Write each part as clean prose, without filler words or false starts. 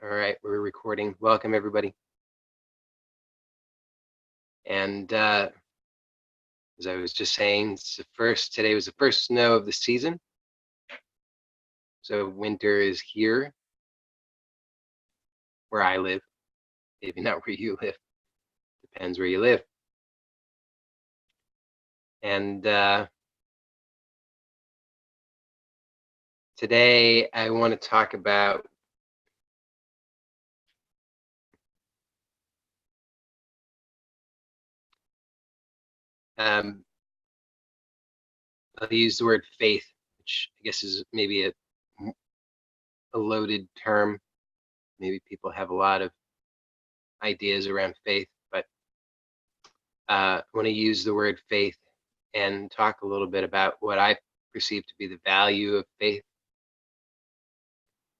All right, we're recording. Welcome, everybody. And as I was just saying, today was the first snow of the season. So winter is here where I live. Maybe not where you live. Depends where you live. And today I want to talk about I'll use the word faith, which I guess is maybe a loaded term. Maybe people have a lot of ideas around faith, but I want to use the word faith and talk a little bit about what I perceive to be the value of faith.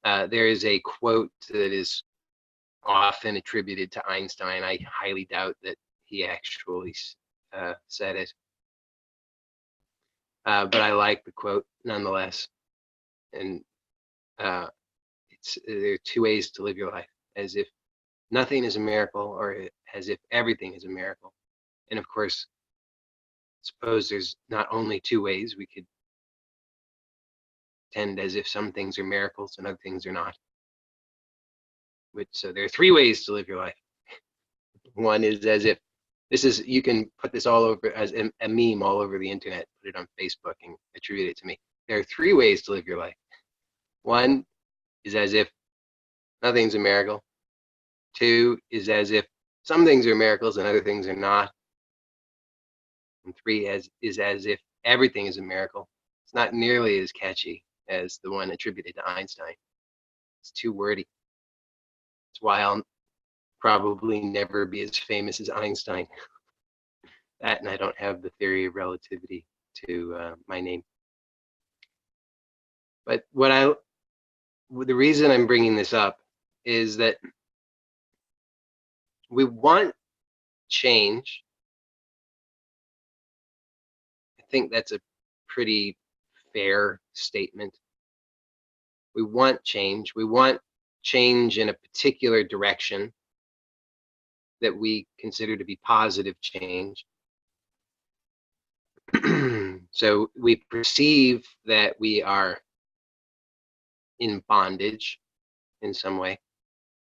There is a quote that is often attributed to Einstein. I highly doubt that he actually said it. But I like the quote nonetheless. And there are two ways to live your life: as if nothing is a miracle, or as if everything is a miracle. And of course, suppose there's not only two ways. We could tend as if some things are miracles and other things are not. So there are three ways to live your life. One is as if you can put this all over as a meme all over the internet, put it on Facebook and attribute it to me. There are three ways to live your life. One is as if nothing's a miracle. Two is as if some things are miracles and other things are not. And three is as if everything is a miracle. It's not nearly as catchy as the one attributed to Einstein. It's too wordy. That's why I'll probably never be as famous as Einstein. That, and I don't have the theory of relativity to my name. But the reason I'm bringing this up is that we want change. I think that's a pretty fair statement. We want change. We want change in a particular direction that we consider to be positive change. So we perceive that we are in bondage in some way,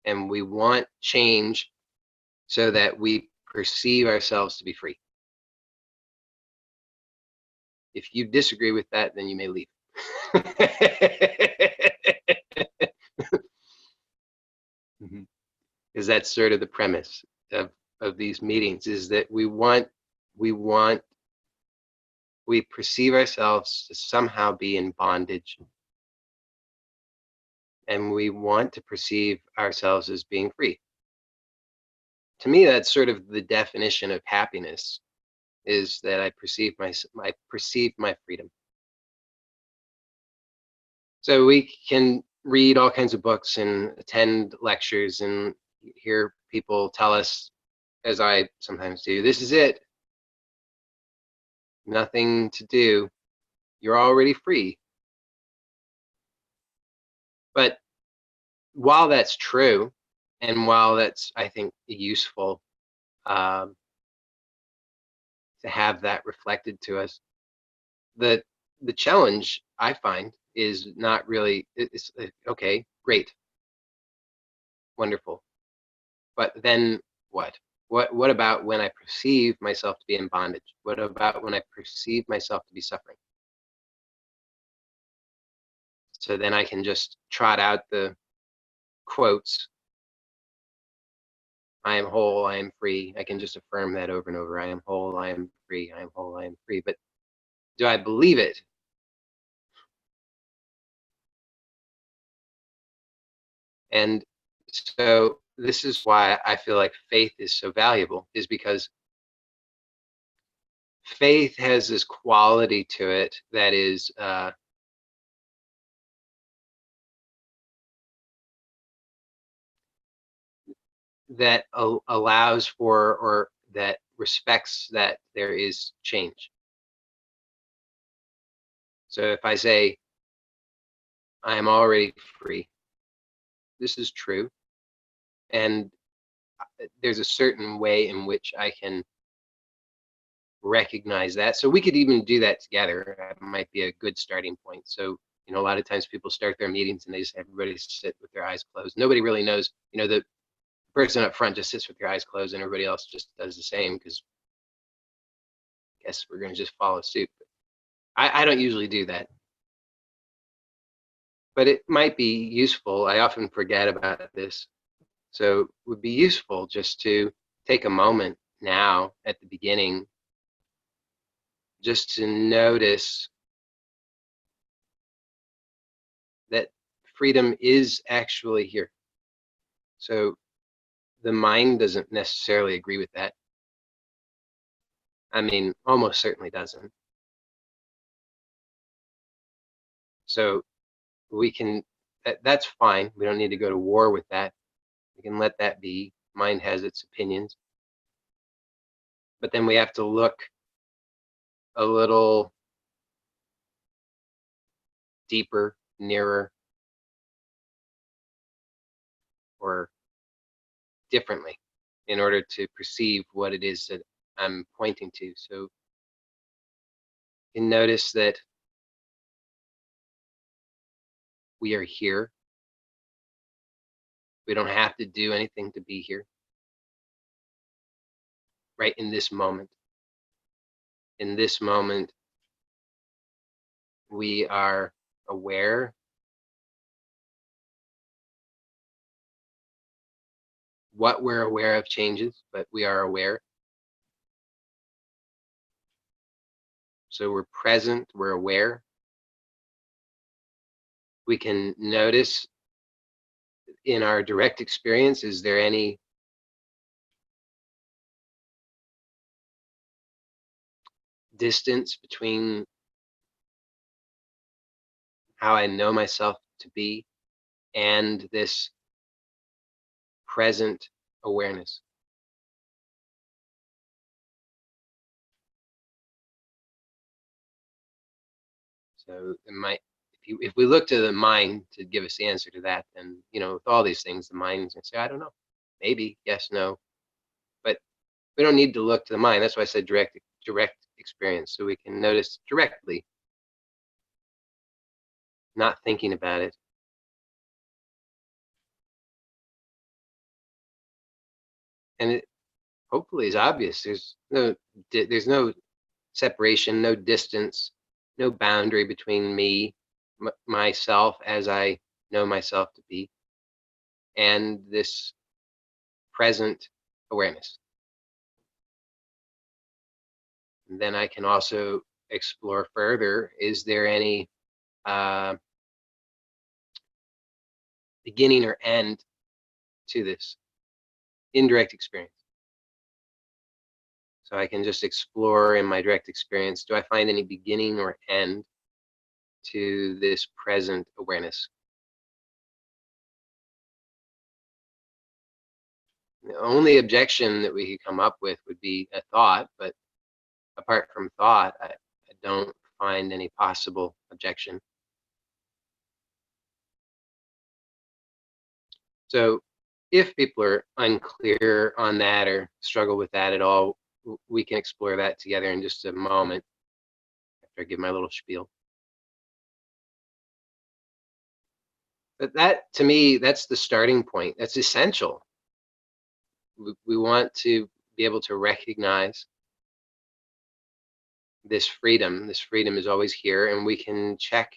and we want change so that we perceive ourselves to be free. If you disagree with that, then you may leave. Because that's sort of the premise of these meetings, is that we perceive ourselves to somehow be in bondage, and we want to perceive ourselves as being free. To me, that's sort of the definition of happiness, is that I perceive my freedom. So we can read all kinds of books and attend lectures and hear people tell us, as I sometimes do, this is it. Nothing to do. You're already free. But while that's true, and while that's, I think, useful to have that reflected to us, the challenge I find is not really, it's okay, great, wonderful, but then what? What about when I perceive myself to be in bondage? What about when I perceive myself to be suffering? So then I can just trot out the quotes. I am whole, I am free. I can just affirm that over and over. I am whole, I am free, I am whole, I am free. But do I believe it? And so this is why I feel like faith is so valuable, is because faith has this quality to it that is that allows for, or that respects that there is change. So if I say, I am already free, this is true. And there's a certain way in which I can recognize that. So we could even do that together. That might be a good starting point. So, a lot of times people start their meetings and they just everybody sit with their eyes closed. Nobody really knows, the person up front just sits with their eyes closed and everybody else just does the same because I guess we're going to just follow suit. I don't usually do that, but it might be useful. I often forget about this. So it would be useful just to take a moment now at the beginning just to notice that freedom is actually here. So the mind doesn't necessarily agree with that. I mean, almost certainly doesn't. So we can, that's fine. We don't need to go to war with that. We can let that be. Mind has its opinions. But then we have to look a little deeper, nearer, or differently in order to perceive what it is that I'm pointing to. So you can notice that we are here. We don't have to do anything to be here. Right in this moment. In this moment, we are aware. What we're aware of changes, but we are aware. So we're present, we're aware. We can notice in our direct experience, is there any distance between how I know myself to be and this present awareness? So it might, if we look to the mind to give us the answer to that, then with all these things, the mind's gonna say, I don't know, maybe, yes, no, but we don't need to look to the mind. That's why I said direct experience, so we can notice directly, not thinking about it. And it hopefully is obvious. There's no separation, no distance, no boundary between me, myself as I know myself to be, and this present awareness. And then I can also explore further, is there any beginning or end to this indirect experience? So I can just explore in my direct experience, do I find any beginning or end to this present awareness? The only objection that we could come up with would be a thought, but apart from thought, I don't find any possible objection. So if people are unclear on that or struggle with that at all, we can explore that together in just a moment after I give my little spiel. But that, to me, that's the starting point. That's essential. We want to be able to recognize this freedom. This freedom is always here, and we can check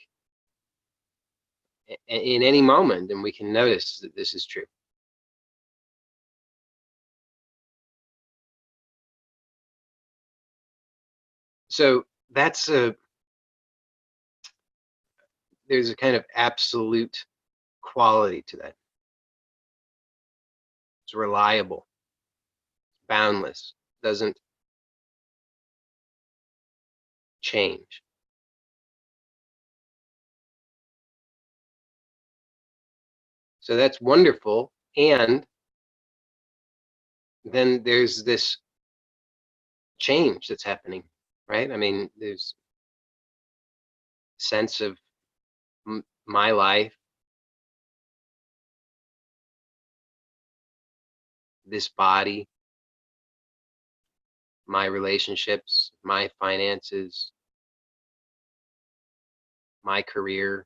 in any moment, and we can notice that this is true. So that's there's a kind of absolute quality to that. It's reliable, boundless, doesn't change. So that's wonderful. And then there's this change that's happening, right? I mean, there's a sense of my life this body, my relationships, my finances, my career,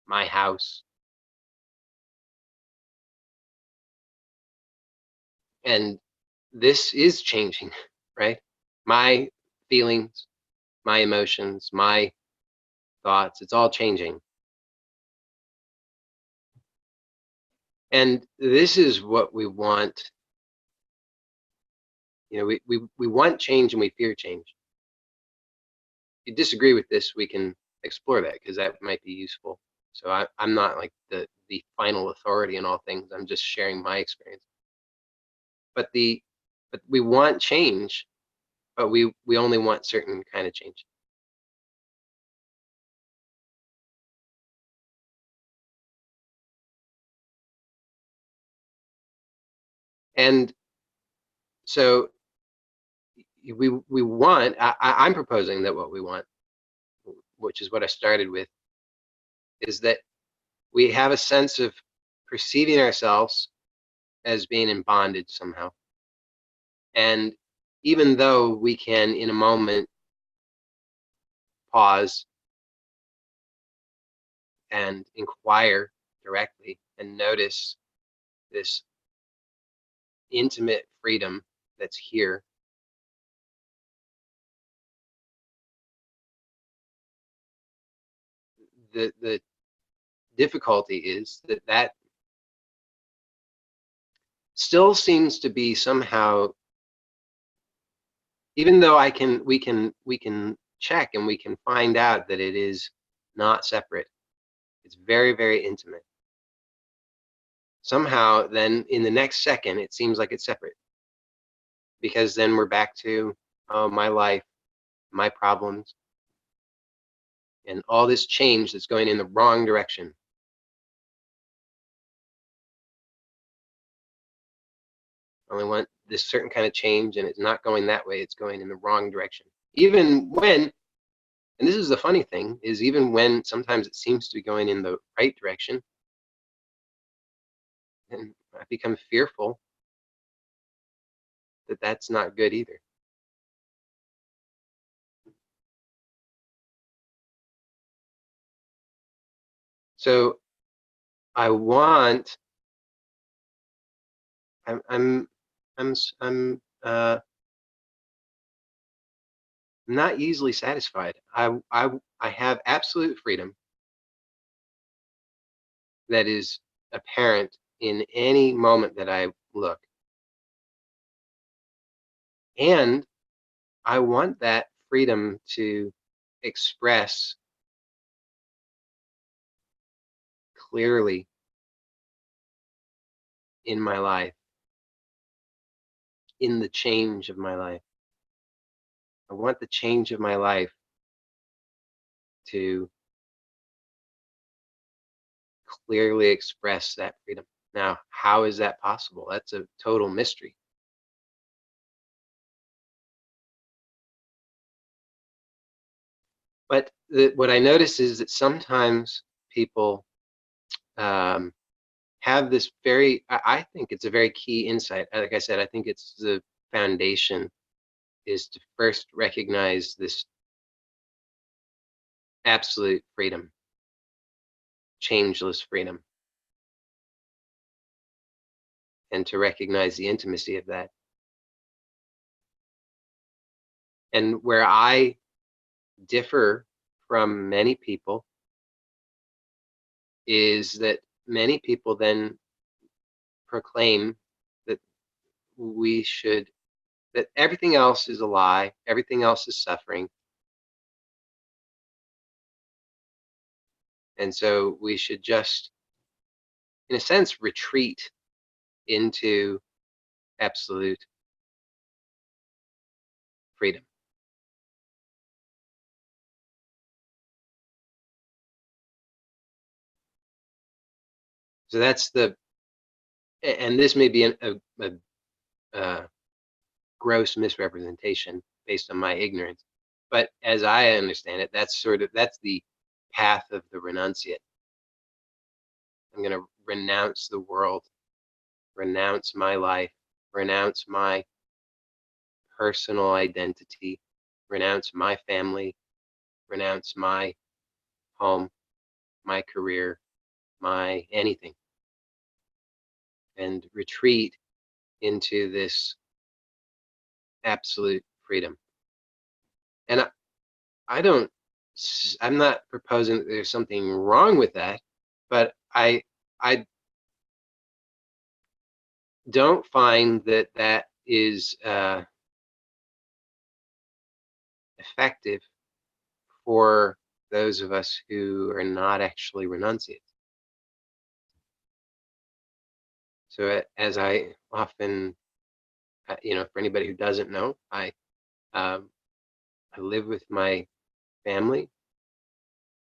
my house. And this is changing, right? My feelings, my emotions, my thoughts, it's all changing. And this is what we want. You know, we want change and we fear change. If you disagree with this, we can explore that because that might be useful. So I'm not like the final authority in all things. I'm just sharing my experience. But we want change, but we only want certain kind of change. And so we want. I'm proposing that what we want, which is what I started with, is that we have a sense of perceiving ourselves as being in bondage somehow. And even though we can, in a moment, pause and inquire directly and notice this intimate freedom that's here, the difficulty is that still seems to be somehow, even though we can check and we can find out that it is not separate, it's very, very intimate. Somehow then in the next second it seems like it's separate, because then we're back to my life, my problems, and all this change that's going in the wrong direction. I only want this certain kind of change, and it's not going that way, it's going in the wrong direction. Even when, and this is the funny thing, is even when sometimes it seems to be going in the right direction, and I become fearful that that's not good either. So I want, I'm not easily satisfied. I have absolute freedom that is apparent in any moment that I look. And I want that freedom to express clearly in my life, in the change of my life. I want the change of my life to clearly express that freedom. Now, how is that possible? That's a total mystery. But what I notice is that sometimes people have this very, I think it's a very key insight. Like I said, I think it's the foundation, is to first recognize this absolute freedom, changeless freedom, and to recognize the intimacy of that. And where I differ from many people is that many people then proclaim that we should, that everything else is a lie, everything else is suffering. And so we should just, in a sense, retreat into absolute freedom. So that's the, and this may be a gross misrepresentation based on my ignorance, but as I understand it, that's the path of the renunciate. I'm going to renounce the world renounce my life, renounce my personal identity, renounce my family, renounce my home, my career, my anything, and retreat into this absolute freedom. And I don't, I'm not proposing that there's something wrong with that, but I don't find that that is effective for those of us who are not actually renunciates. So as I often, for anybody who doesn't know, I live with my family,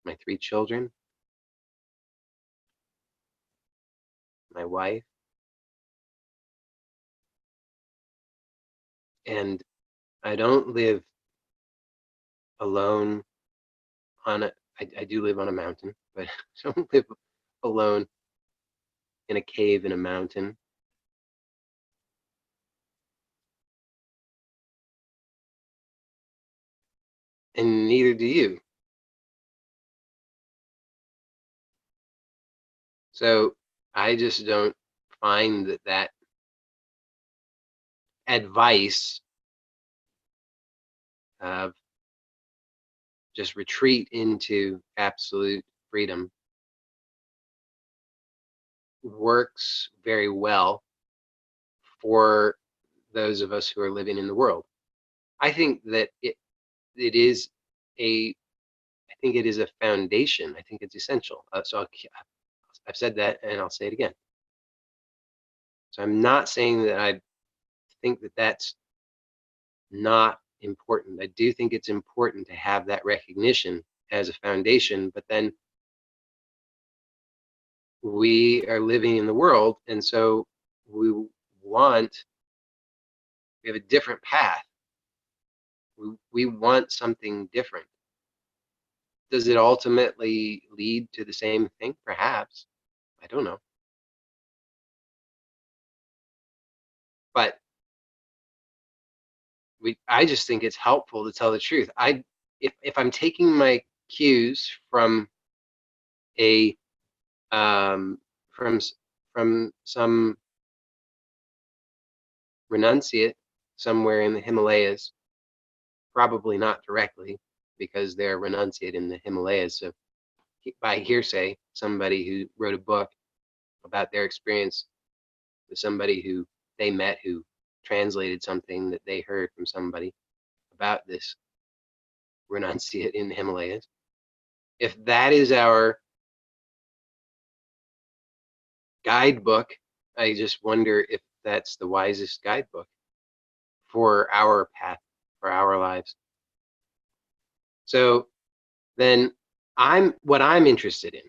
my 3 children, my wife, and I don't live alone on a. I do live on a mountain, but I don't live alone in a cave in a mountain. And neither do you. So I just don't find that advice of just retreat into absolute freedom works very well for those of us who are living in the world. I think that it is I think it is a foundation. I think it's essential. I've said that and I'll say it again. So I'm not saying that I think that that's not important. I do think it's important to have that recognition as a foundation, but then we are living in the world, and so we want, we have a different path. We want something different. Does it ultimately lead to the same thing? Perhaps. I don't know. But I just think it's helpful to tell the truth. If I'm taking my cues from a um, from from some renunciate somewhere in the Himalayas, probably not directly because they're renunciate in the Himalayas. So by hearsay, somebody who wrote a book about their experience with somebody who they met who translated something that they heard from somebody about this renunciate in the Himalayas. If that is our guidebook, I just wonder if that's the wisest guidebook for our path, for our lives. So then what I'm interested in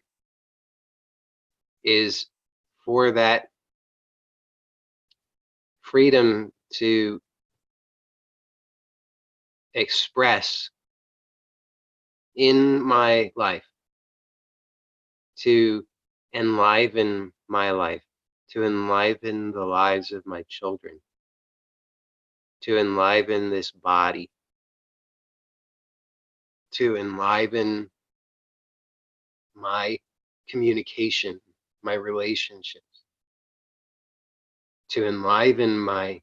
is for that freedom to express in my life, to enliven my life, to enliven the lives of my children, to enliven this body, to enliven my communication, my relationships, to enliven my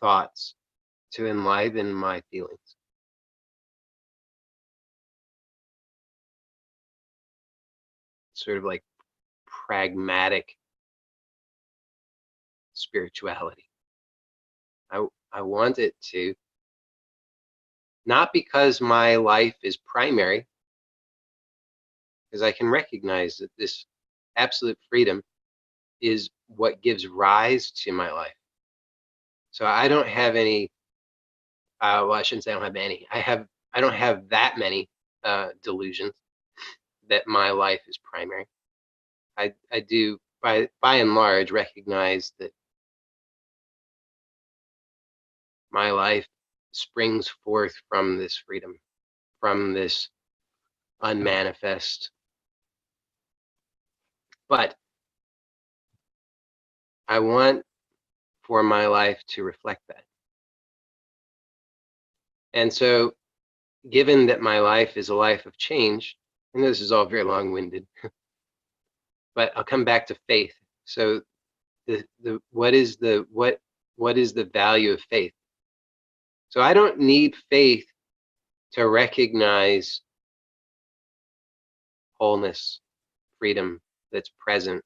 thoughts, to enliven my feelings. Sort of like pragmatic spirituality. I want it to, not because my life is primary, because I can recognize that this absolute freedom is what gives rise to my life. So I don't have any, well, I shouldn't say I don't have any. I don't have that many delusions that my life is primary. I do by and large recognize that my life springs forth from this freedom, from this unmanifest. But I want for my life to reflect that. And so, given that my life is a life of change, and this is all very long-winded, but I'll come back to faith. So, what is the value of faith? So I don't need faith to recognize wholeness, freedom that's present,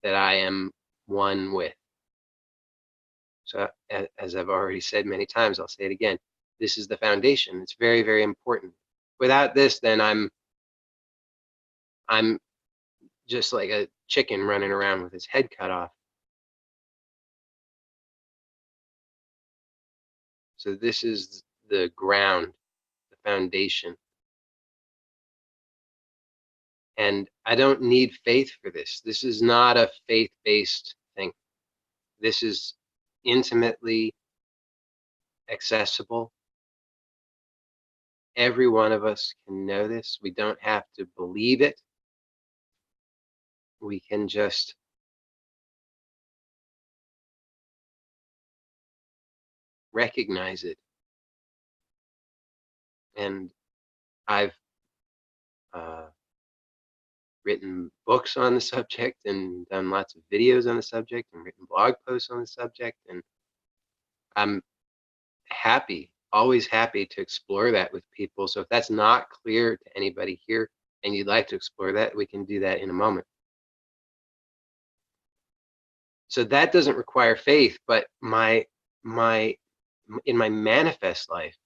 that I am one with. So as I've already said many times, I'll say it again. This is the foundation. It's very, very important. Without this, then I'm just like a chicken running around with his head cut off. So this is the ground, the foundation. And I don't need faith for this. This is not a faith-based thing. This is intimately accessible. Every one of us can know this. We don't have to believe it. We can just recognize it. And I've written books on the subject and done lots of videos on the subject and written blog posts on the subject. And I'm happy, always happy to explore that with people. So if that's not clear to anybody here and you'd like to explore that, we can do that in a moment. So that doesn't require faith, but in my manifest life,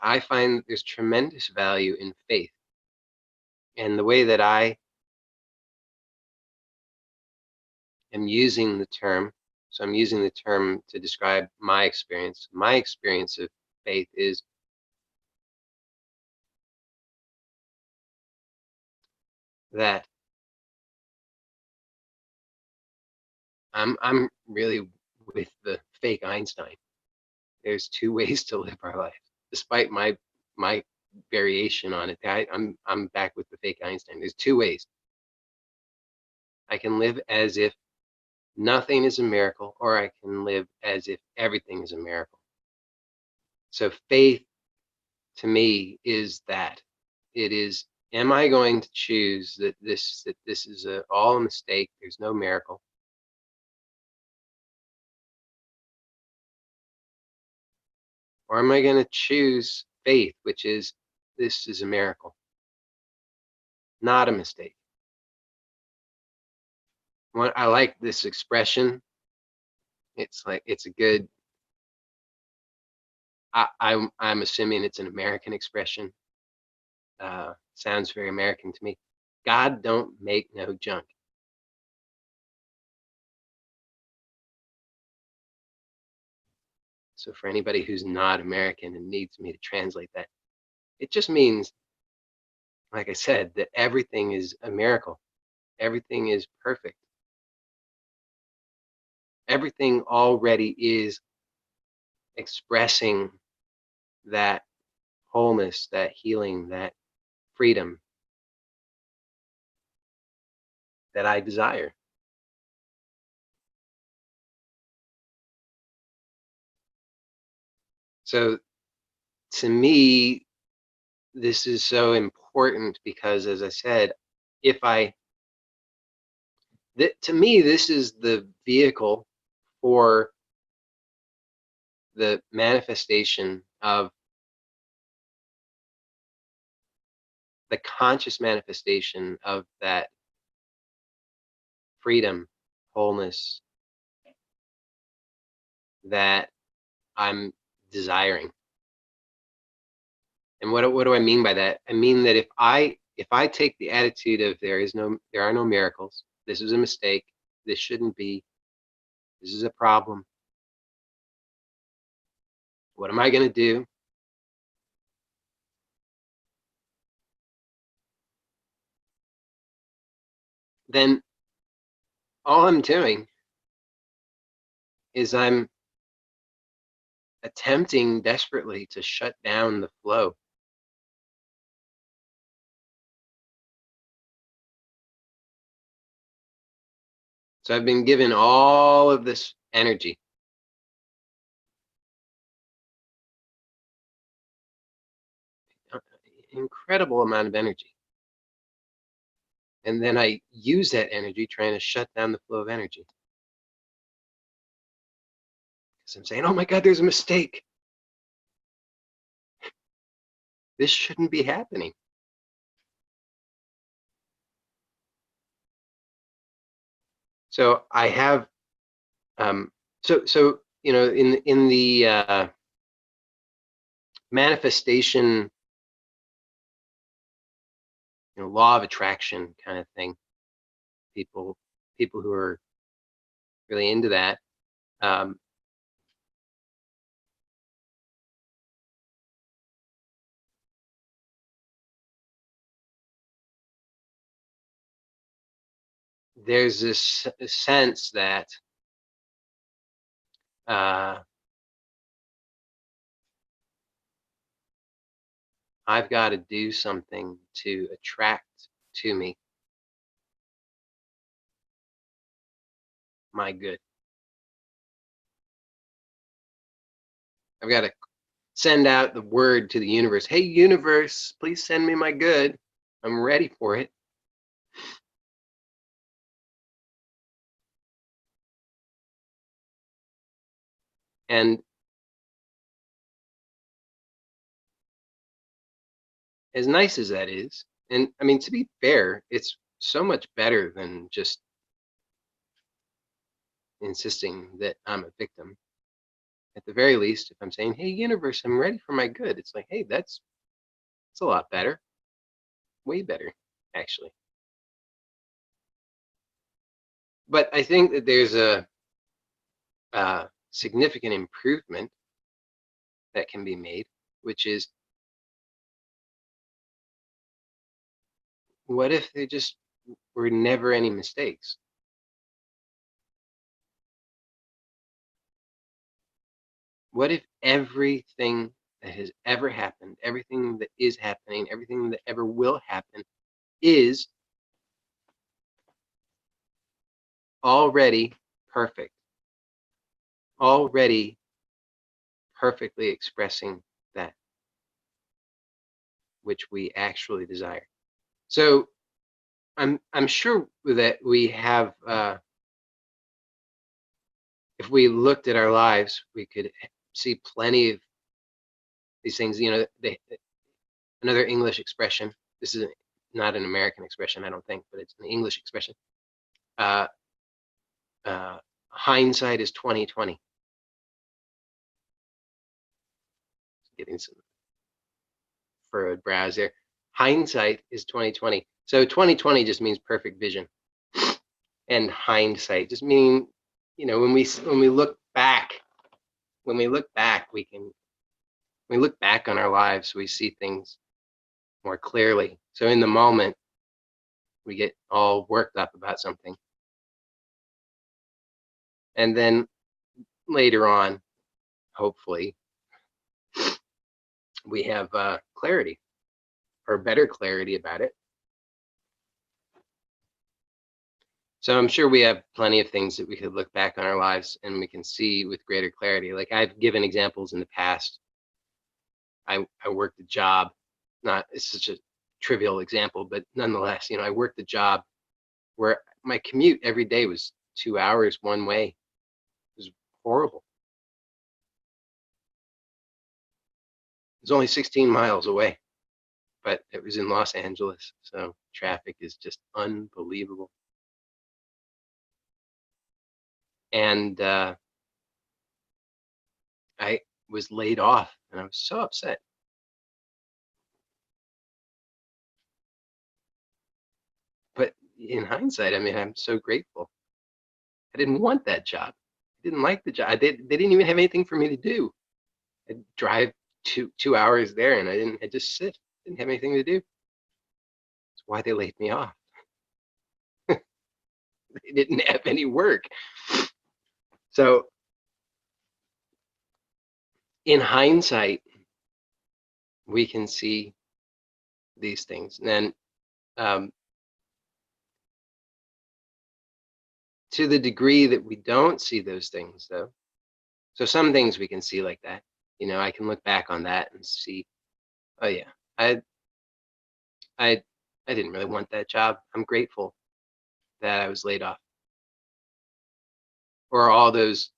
I find there's tremendous value in faith. And the way that I am using the term, so I'm using the term to describe my experience. My experience of faith is that I'm really with the fake Einstein. There's two ways to live our life, despite my variation on it. I'm back with the fake Einstein. There's two ways. I can live as if nothing is a miracle, or I can live as if everything is a miracle. So faith to me is that. It is, am I going to choose that this is all a mistake, there's no miracle? Or am I going to choose faith, which is, this is a miracle, not a mistake? I like this expression. It's like, it's a good, I'm assuming it's an American expression. Sounds very American to me. God don't make no junk. So for anybody who's not American and needs me to translate that, it just means, like I said, that everything is a miracle. Everything is perfect. Everything already is expressing that wholeness, that healing, that freedom that I desire. So to me, this is so important because, as I said, to me, this is the vehicle for the manifestation of the conscious manifestation of that freedom, wholeness that I'm desiring. And what do I mean by that? I mean that if I take the attitude of there are no miracles, this is a mistake, this shouldn't be, this is a problem, what am I going to do? Then all I'm doing is I'm attempting desperately to shut down the flow. So I've been given all of this energy. Incredible amount of energy. And then I use that energy trying to shut down the flow of energy. Because I'm saying, oh my God, there's a mistake. This shouldn't be happening. So I have, so you know, in the manifestation, you know, law of attraction kind of thing, people who are really into that, there's this sense that I've got to do something to attract to me my good. I've got to send out the word to the universe. Hey, universe, please send me my good. I'm ready for it. And as nice as that is, and I mean, to be fair, it's so much better than just insisting that I'm a victim. At the very least, if I'm saying, hey, universe, I'm ready for my good, it's like, hey, that's a lot better. Way better, actually. But I think that there's a significant improvement that can be made, which is, what if there just were never any mistakes? What if everything that has ever happened, everything that is happening, everything that ever will happen is already perfect, already perfectly expressing that which we actually desire? So I'm sure that we have, if we looked at our lives, we could see plenty of these things. You know, another English expression. This is not an American expression, I don't think, but it's an English expression. Uh, Hindsight is 20/20. Getting some furrowed brows there. Hindsight is 20/20. So 20/20 just means perfect vision, and hindsight just meaning, you know, when we look back, we look back on our lives, we see things more clearly. So in the moment, we get all worked up about something, and then later on, hopefully, we have clarity, or better clarity about it. So I'm sure we have plenty of things that we could look back on our lives and we can see with greater clarity. Like, I've given examples in the past. I worked a job, not, it's such a trivial example, but nonetheless, you know, I worked a job where my commute every day was 2 hours one way. It was horrible. It was only 16 miles away, but it was in Los Angeles, so traffic is just unbelievable. And I was laid off, and I was so upset. But in hindsight, I mean, I'm so grateful. I didn't want that job. I didn't like the job. They didn't even have anything for me to do. I'd drive two hours there, and I'd just sit. Didn't have anything to do. That's why they laid me off. They didn't have any work. So in hindsight, we can see these things. And to the degree that we don't see those things, though, so some things we can see like that. I can look back on that and see, oh yeah, I I I didn't really want that job. I'm grateful that I was laid off. Or all those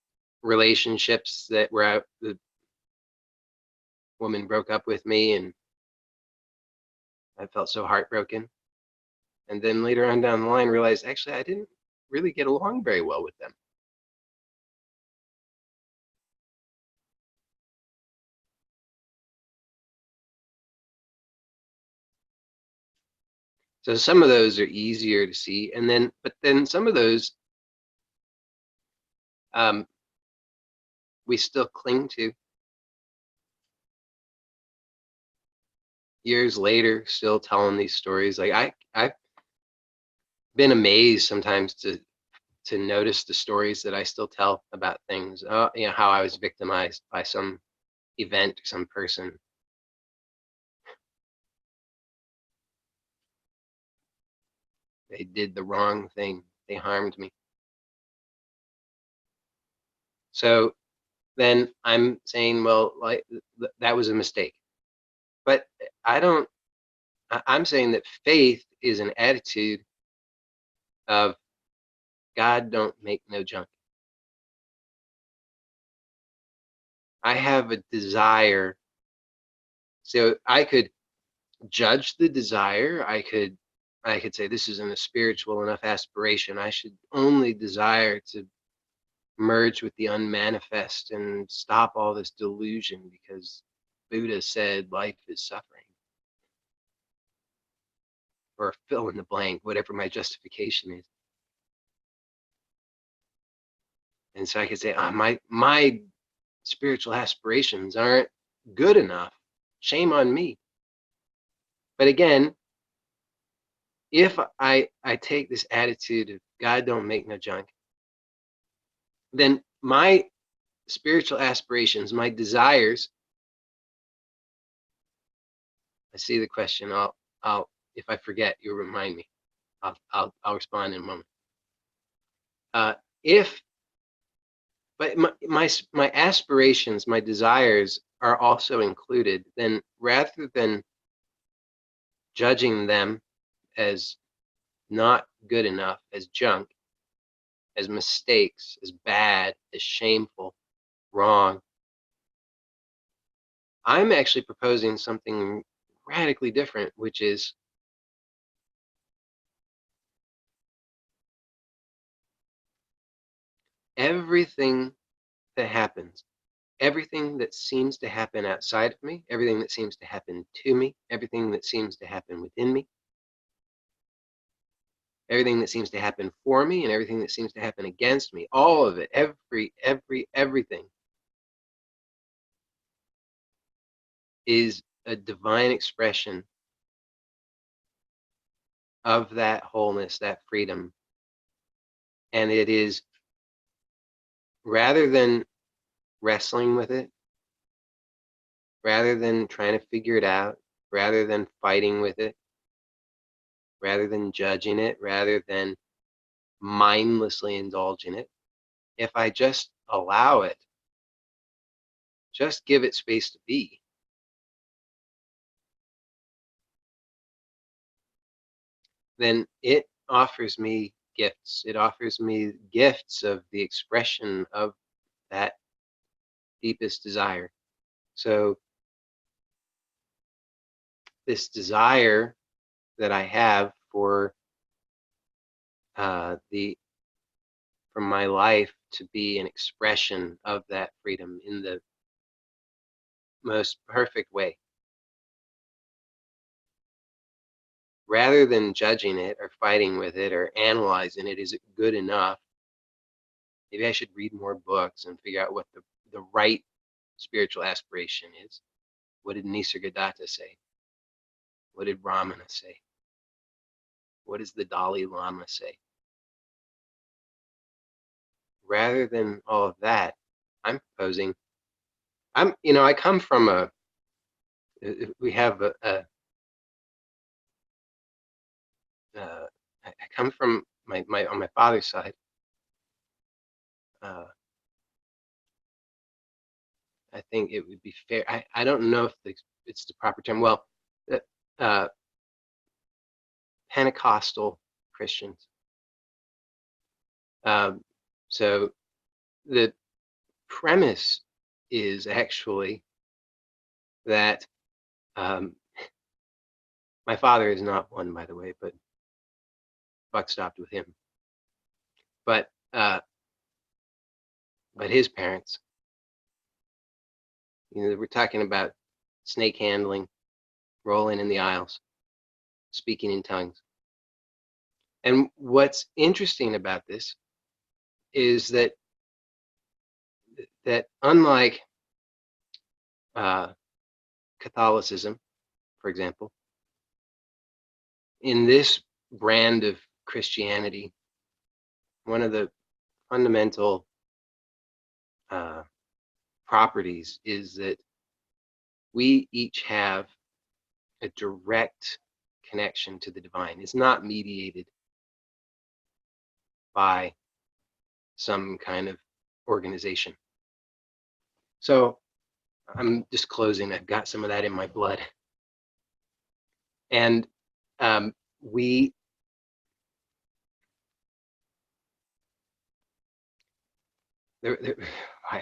relationships that where the woman broke up with me and I felt so heartbroken. And then later on down the line realized actually I didn't really get along very well with them. So some of those are easier to see, but then some of those um, we still cling to years later, still telling these stories. Like I've been amazed sometimes to notice the stories that I still tell about things. How I was victimized by some event, some person. They did the wrong thing. They harmed me. So then I'm saying, well, like that was a mistake. But I don't. I'm saying that faith is an attitude of God don't make no junk. I have a desire. So I could judge the desire. I could say this isn't a spiritual enough aspiration. I should only desire to merge with the unmanifest and stop all this delusion because Buddha said life is suffering, or fill in the blank, whatever my justification is. And so I could say, my spiritual aspirations aren't good enough. Shame on me. But again, if I take this attitude of God don't make no junk, then my spiritual aspirations, my desires, I see the question. I'll if I forget, you'll remind me. I'll respond in a moment. Uh, if but my aspirations, my desires are also included, then rather than judging them as not good enough, as junk, as mistakes, as bad, as shameful, wrong, I'm actually proposing something radically different, which is everything that happens, everything that seems to happen outside of me, everything that seems to happen to me, everything that seems to happen within me, everything that seems to happen for me, and everything that seems to happen against me, all of it, everything is a divine expression of that wholeness, that freedom. And it is, rather than wrestling with it, rather than trying to figure it out, rather than fighting with it, rather than judging it, rather than mindlessly indulge in it, if I just allow it, just give it space to be, then it offers me gifts. It offers me gifts of the expression of that deepest desire. So this desire that I have the for my life to be an expression of that freedom in the most perfect way, rather than judging it or fighting with it or analyzing it. Is it good enough? Maybe I should read more books and figure out what the right spiritual aspiration is. What did Nisargadatta say? What did Ramana say? What does the Dalai Lama say? Rather than all of that, I'm proposing. I come from we have I come from my on my father's side. I think it would be fair. I don't know if it's the proper term. Well, uh, Pentecostal Christians. So the premise is actually that my father is not one, by the way, but buck stopped with him. But his parents, we're talking about snake handling, rolling in the aisles, speaking in tongues. And what's interesting about this is that unlike Catholicism, for example, in this brand of Christianity, one of the fundamental properties is that we each have a direct connection to the divine. It's not mediated by some kind of organization. So I'm disclosing I've got some of that in my blood. And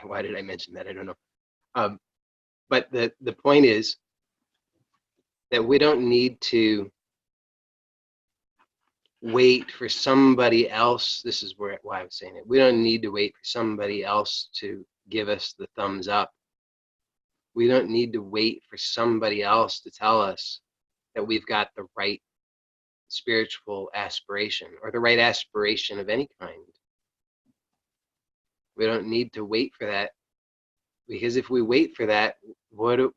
why did I mention that? I don't know. But the point is that we don't need to wait for somebody else. This is why I was saying it. We don't need to wait for somebody else to give us the thumbs up. We don't need to wait for somebody else to tell us that we've got the right spiritual aspiration or the right aspiration of any kind. We don't need to wait for that, because if we wait for that, we'll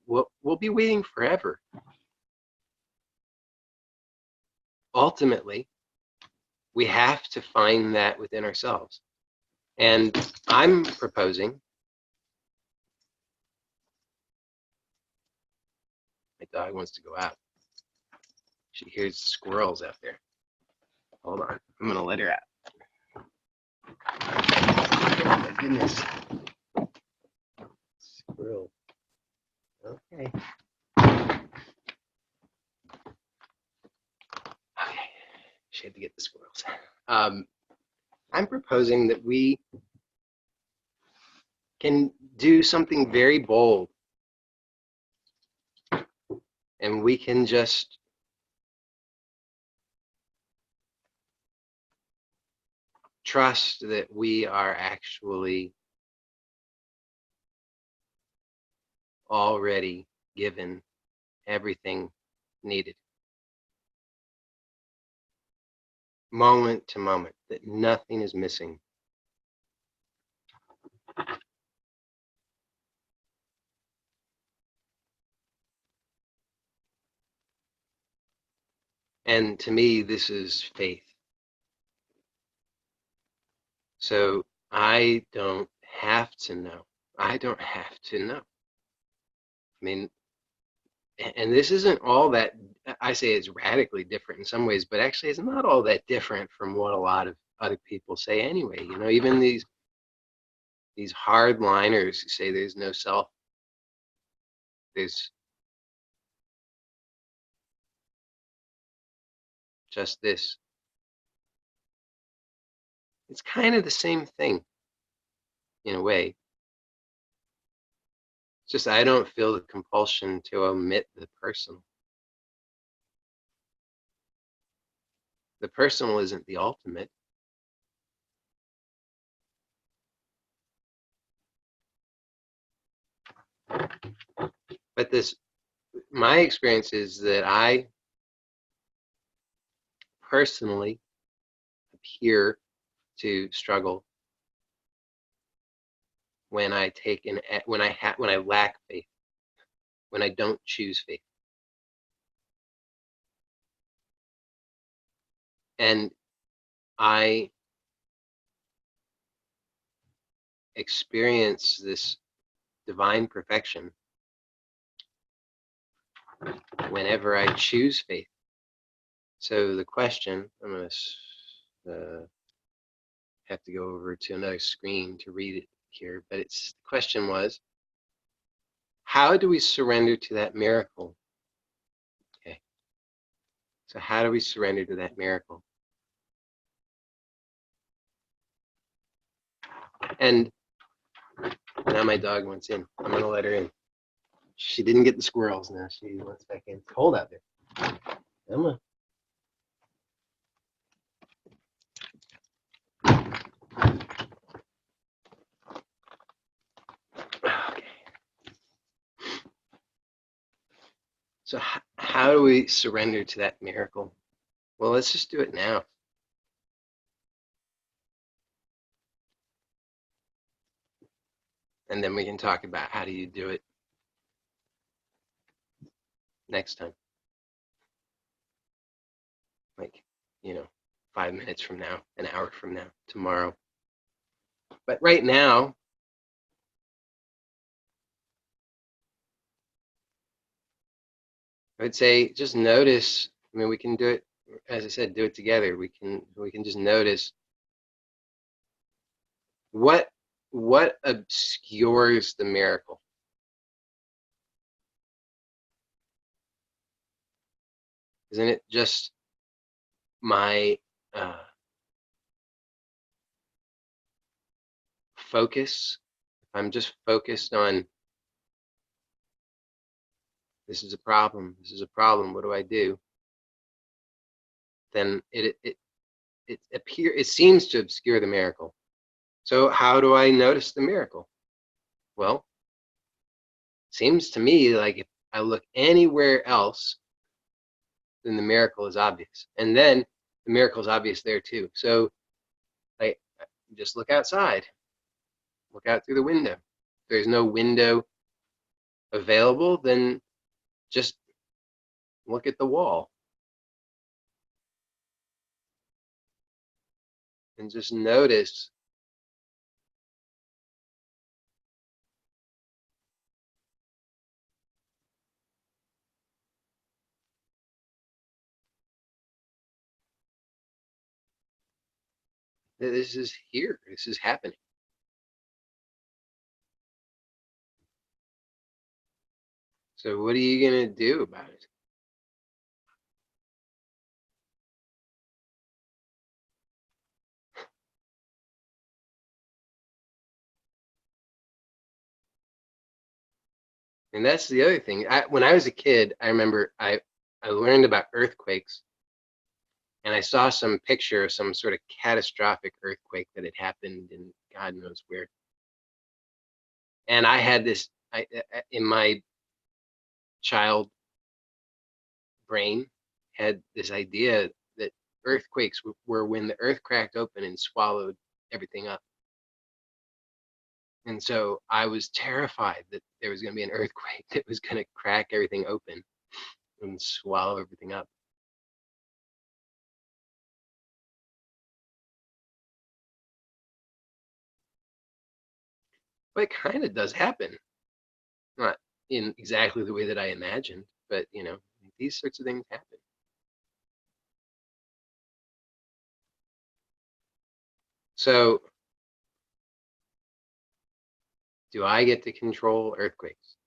be waiting forever. Ultimately, we have to find that within ourselves. And I'm proposing, my dog wants to go out. She hears squirrels out there. Hold on, I'm gonna let her out. Oh my goodness. Squirrel. Okay. Okay. She had to get the squirrels. I'm proposing that we can do something very bold, and we can just trust that we are actually already given everything needed, moment to moment, that nothing is missing. And to me, this is faith. So I don't have to know. I don't have to know. I mean, and this isn't all that, I say it's radically different in some ways, but actually it's not all that different from what a lot of other people say anyway. Even these hardliners who say there's no self, there's just this. It's kind of the same thing in a way. It's just I don't feel the compulsion to omit the personal. The personal isn't the ultimate. But my experience is that I personally appear to struggle when I lack faith, when I don't choose faith. And I experience this divine perfection whenever I choose faith. So the question, I'm going to have to go over to another screen to read it here, but the question was, how do we surrender to that miracle? Okay. So how do we surrender to that miracle? And now my dog wants in. I'm gonna let her in. She didn't get the squirrels. Now she wants back in. It's cold out there. Come on. Okay. So how do we surrender to that miracle? Well, let's just do it now. And then we can talk about how do you do it next time. Like, 5 minutes from now, an hour from now, tomorrow. But right now, I would say just notice. I mean, we can do it, as I said, do it together. We can just notice what obscures the miracle. Isn't it just my focus? If I'm just focused on this is a problem, what do I do? Then it seems to obscure the miracle. So how do I notice the miracle? Well, it seems to me like if I look anywhere else, then the miracle is obvious. And then the miracle is obvious there too. So like, just look outside. Look out through the window. If there's no window available, then just look at the wall. And just notice that this is here. This is happening. So what are you going to do about it? And that's the other thing. When I was a kid, I remember I learned about earthquakes, and I saw some picture of some sort of catastrophic earthquake that had happened in God knows where. And I had this in my child brain had this idea that earthquakes were when the earth cracked open and swallowed everything up. And so I was terrified that there was going to be an earthquake that was going to crack everything open and swallow everything up. But it kind of does happen. Not in exactly the way that I imagined, but these sorts of things happen. So do I get to control earthquakes?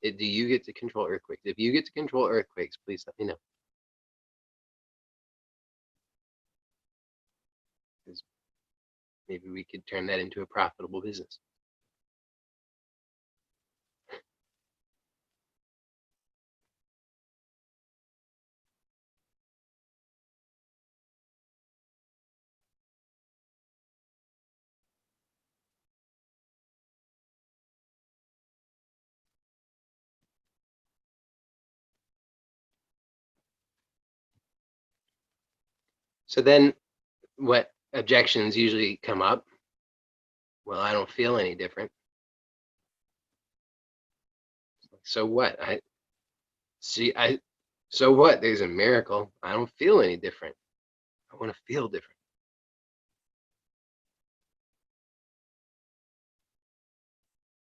Do you get to control earthquakes? If you get to control earthquakes, please let me know. Because maybe we could turn that into a profitable business. So then what objections usually come up? Well, I don't feel any different. So what? So what? There's a miracle. I don't feel any different. I want to feel different.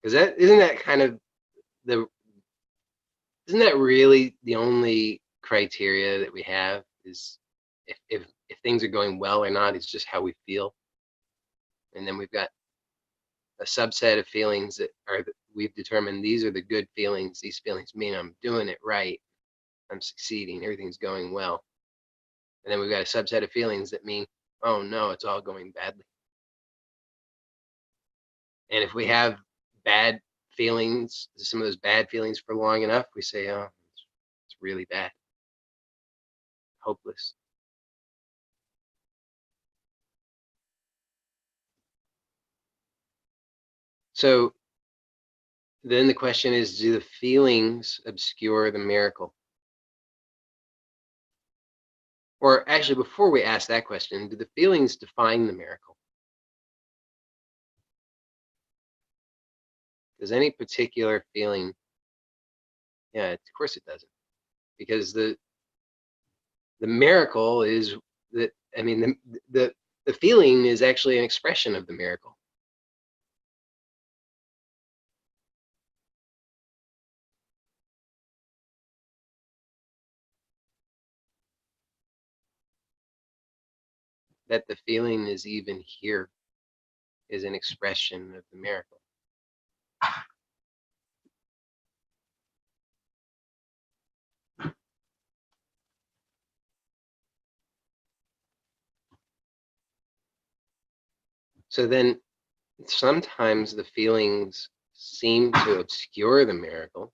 Because isn't that really the only criteria that we have is if things are going well or not, it's just how we feel. And then we've got a subset of feelings that are, we've determined these are the good feelings. These feelings mean I'm doing it right. I'm succeeding. Everything's going well. And then we've got a subset of feelings that mean, oh no, it's all going badly. And if we have bad feelings, some of those bad feelings for long enough, we say, oh, it's really bad, hopeless. So then the question is, do the feelings obscure the miracle? Or actually, before we ask that question, do the feelings define the miracle? Does any particular feeling? Yeah, of course it doesn't, because the miracle is that, I mean, the feeling is actually an expression of the miracle. That the feeling is even here is an expression of the miracle. So then sometimes the feelings seem to obscure the miracle.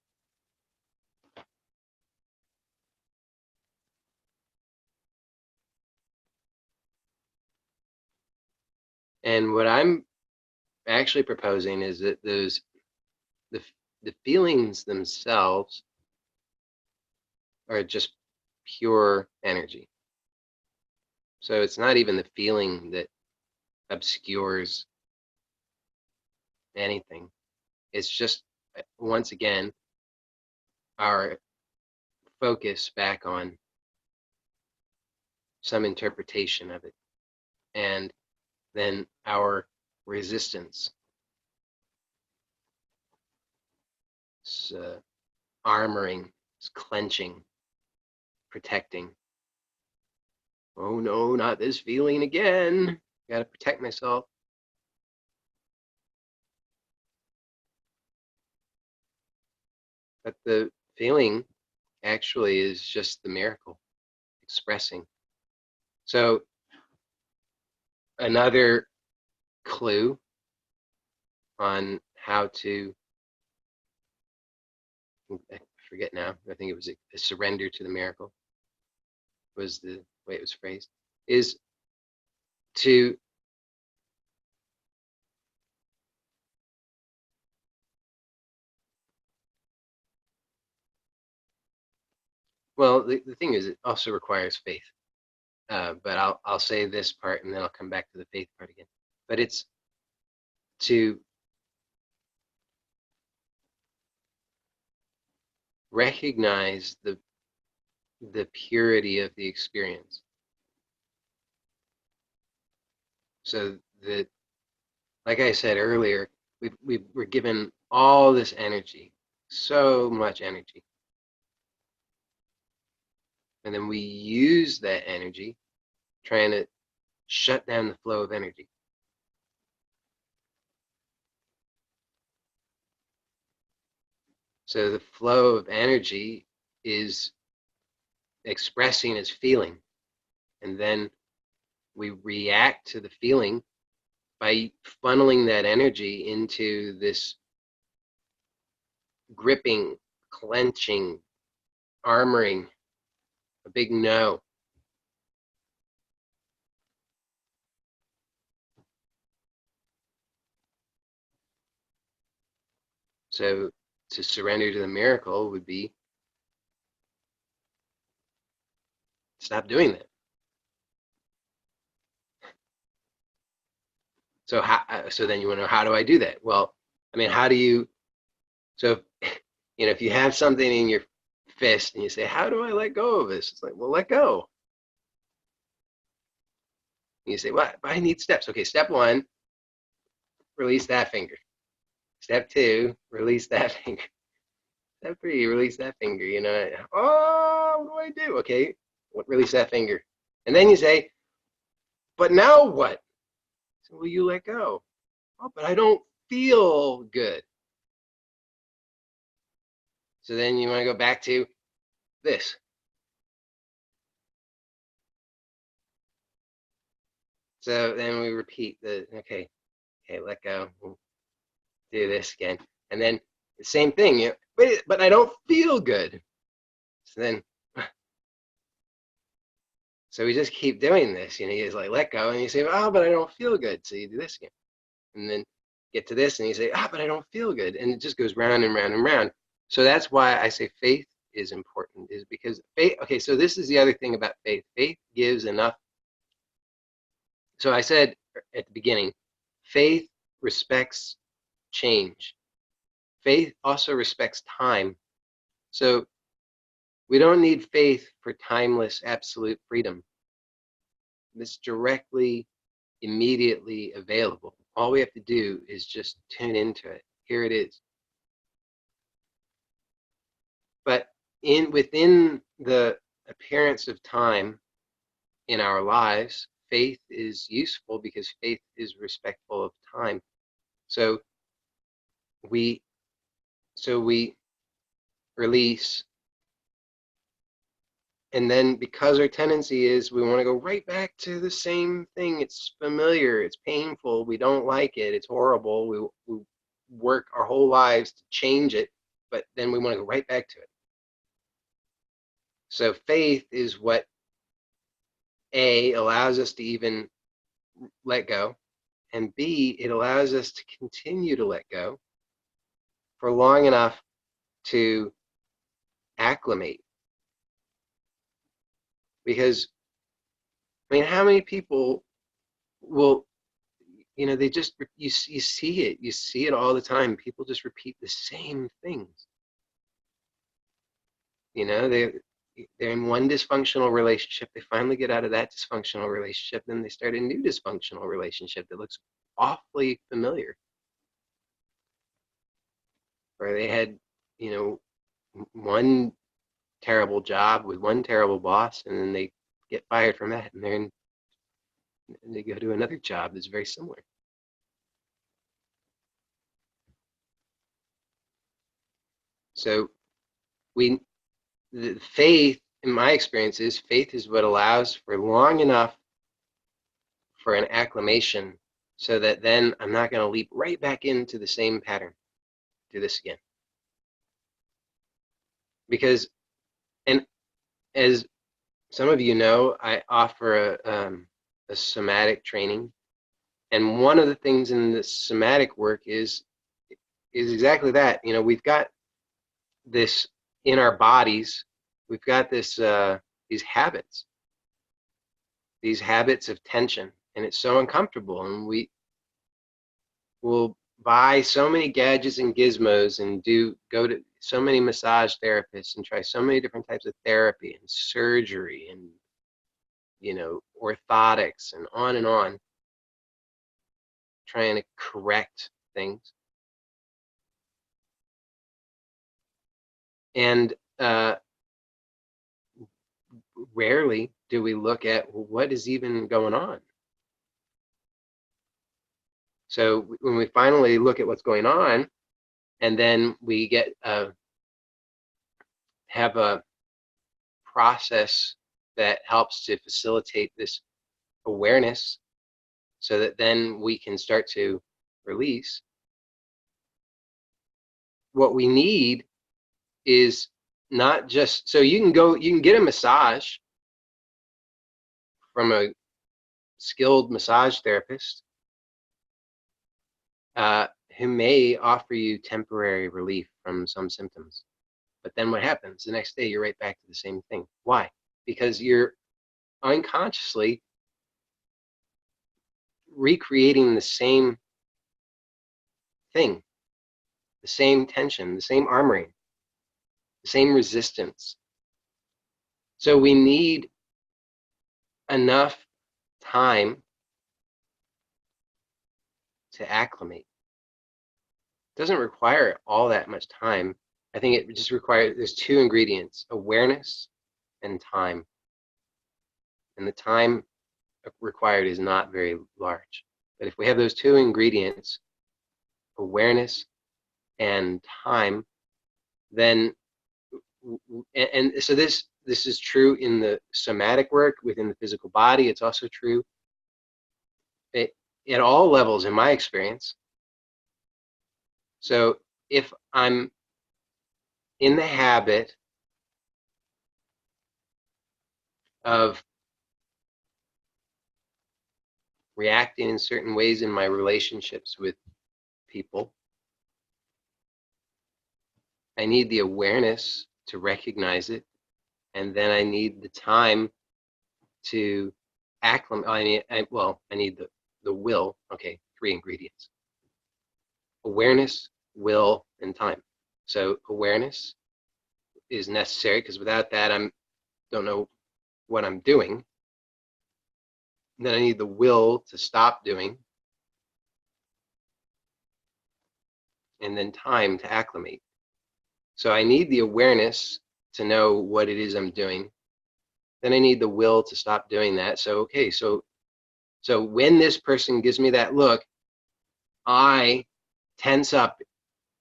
And what I'm actually proposing is that the feelings themselves are just pure energy. So it's not even the feeling that obscures anything. It's just, once again, our focus back on some interpretation of it, and then our resistance, armoring, clenching, protecting. Oh no, not this feeling again. Got to protect myself. But the feeling actually is just the miracle expressing. So another clue on how to, I forget now, I think it was a surrender to the miracle was the way it was phrased, is to well, the thing is, it also requires faith. But I'll say this part and then I'll come back to the faith part again. But it's to recognize the purity of the experience. So that, like I said earlier, we're given all this energy, so much energy. And then we use that energy trying to shut down the flow of energy. So the flow of energy is expressing as feeling. And then we react to the feeling by funneling that energy into this gripping, clenching, armoring, a big no. So to surrender to the miracle would be stop doing that. So so then you want to know, how do I do that? Well, I mean, how do you, so if you have something in your fist and you say, how do I let go of this? It's like, well, let go. And you say, well, I need steps. Okay, step 1, release that finger. Step 2, release that finger. Step 3, release that finger. Oh, what do I do? Okay, release that finger. And then you say, but now what? So, will you let go? Oh, but I don't feel good. So then you want to go back to this. So then we repeat okay, let go. We'll do this again. And then the same thing, wait, but I don't feel good. So then, so we just keep doing this, you just like let go and you say, oh, but I don't feel good. So you do this again. And then get to this and you say, but I don't feel good. And it just goes round and round and round. So that's why I say faith is important, is because faith, okay, so this is the other thing about faith. Faith gives enough. So I said at the beginning, faith respects change. Faith also respects time. So we don't need faith for timeless absolute freedom. It's directly, immediately available. All we have to do is just tune into it. Here it is. But within the appearance of time in our lives, faith is useful because faith is respectful of time. So we release, and then because our tendency is we want to go right back to the same thing. It's familiar, it's painful, we don't like it, it's horrible. We work our whole lives to change it, but then we want to go right back to it. So faith is what allows us to even let go, and B, it allows us to continue to let go for long enough to acclimate. Because, I mean, how many people will, they just, you see it all the time. People just repeat the same things. They're in one dysfunctional relationship. They finally get out of that dysfunctional relationship. Then they start a new dysfunctional relationship that looks awfully familiar. Or they had, one terrible job with one terrible boss, and then they get fired from that, and they go to another job that's very similar. So the faith, in my experience, faith is what allows for long enough for an acclimation, so that then I'm not going to leap right back into the same pattern. Do this again. Because, and as some of you know, I offer a somatic training, and one of the things in the somatic work is exactly that. We've got this in our bodies. We've got this these habits of tension, and it's so uncomfortable, and we will buy so many gadgets and gizmos and go to so many massage therapists and try so many different types of therapy and surgery and orthotics and on, trying to correct things. And rarely do we look at, well, what is even going on. So when we finally look at what's going on, and then we have a process that helps to facilitate this awareness, so that then we can start to release. What we need is not just, so you can get a massage from a skilled massage therapist who may offer you temporary relief from some symptoms. But then what happens? The next day, you're right back to the same thing. Why? Because you're unconsciously recreating the same thing, the same tension, the same armoring, the same resistance. So we need enough time to acclimate. It doesn't require all that much time. I think it just requires, there's two ingredients: awareness and time. And the time required is not very large. But if we have those two ingredients, awareness and time, then, and so this is true in the somatic work within the physical body. It's also true at all levels in my experience. So if I'm in the habit of reacting in certain ways in my relationships with people, I need the awareness to recognize it, and then I need the time to acclimate. I need the will. Okay, three ingredients: awareness, will, and time. So awareness is necessary, because without that, I don't know what I'm doing. And then I need the will to stop doing, and then time to acclimate. So I need the awareness to know what it is I'm doing. Then I need the will to stop doing that. So okay, so when this person gives me that look, I tense up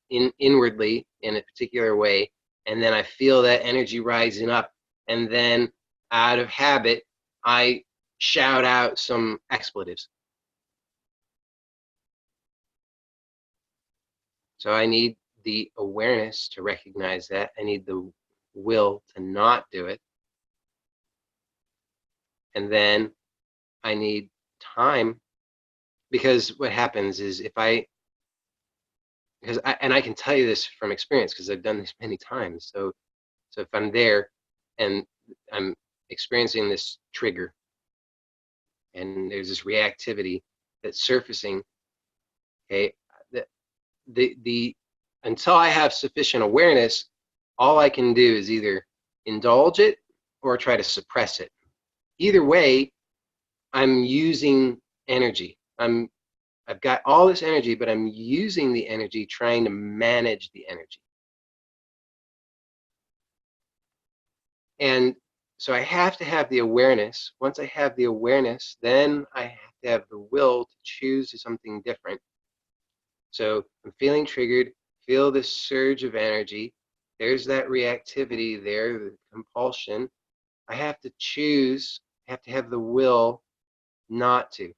inwardly in a particular way, and then I feel that energy rising up, and then out of habit I shout out some expletives. So I need the awareness to recognize that. I need the will to not do it. And then I need time, because what happens is because I can tell you this from experience, because I've done this many times. So if I'm there and I'm experiencing this trigger, and there's this reactivity that's surfacing, okay, the until I have sufficient awareness, all I can do is either indulge it or try to suppress it. Either way, I'm using energy. I've got all this energy, but I'm using the energy trying to manage the energy. And so I have to have the awareness. Once I have the awareness, then I have to have the will to choose something different. So I'm feeling triggered, feel this surge of energy. There's that reactivity there, the compulsion. I have to choose, I have to have the will not to.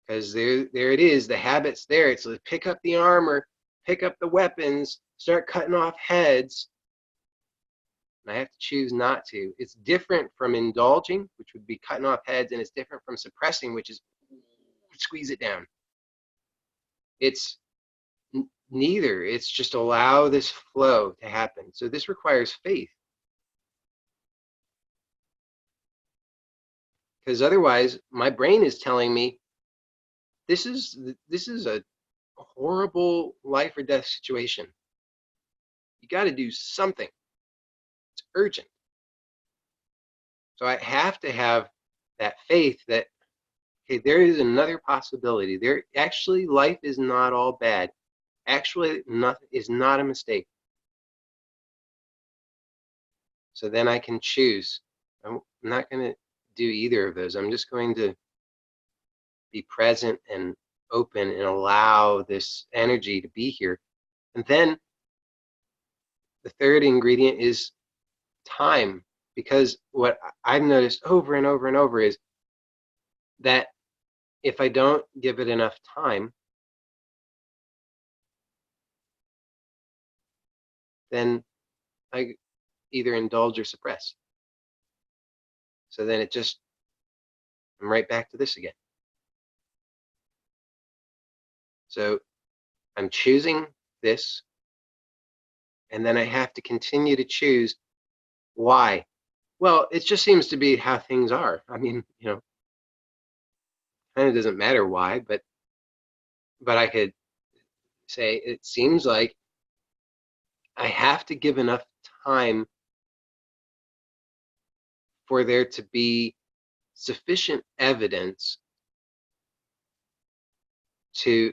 Because there it is, the habit's there. It's like, pick up the armor, pick up the weapons, start cutting off heads. And I have to choose not to. It's different from indulging, which would be cutting off heads, and it's different from suppressing, which is squeeze it down. It's neither. It's just allow this flow to happen. So this requires faith. Because otherwise, my brain is telling me this is a horrible life or death situation. You got to do something. It's urgent. So I have to have that faith that, okay, there is another possibility. There actually, life is not all bad. Actually, nothing is not a mistake. So then I can choose. I'm not going to do either of those. I'm just going to be present and open and allow this energy to be here. And then the third ingredient is time, because what I've noticed over and over and over is that if I don't give it enough time, then I either indulge or suppress. So then I'm right back to this again. So I'm choosing this, and then I have to continue to choose why. Well, it just seems to be how things are. I mean, kind of doesn't matter why, but I could say it seems like I have to give enough time for there to be sufficient evidence to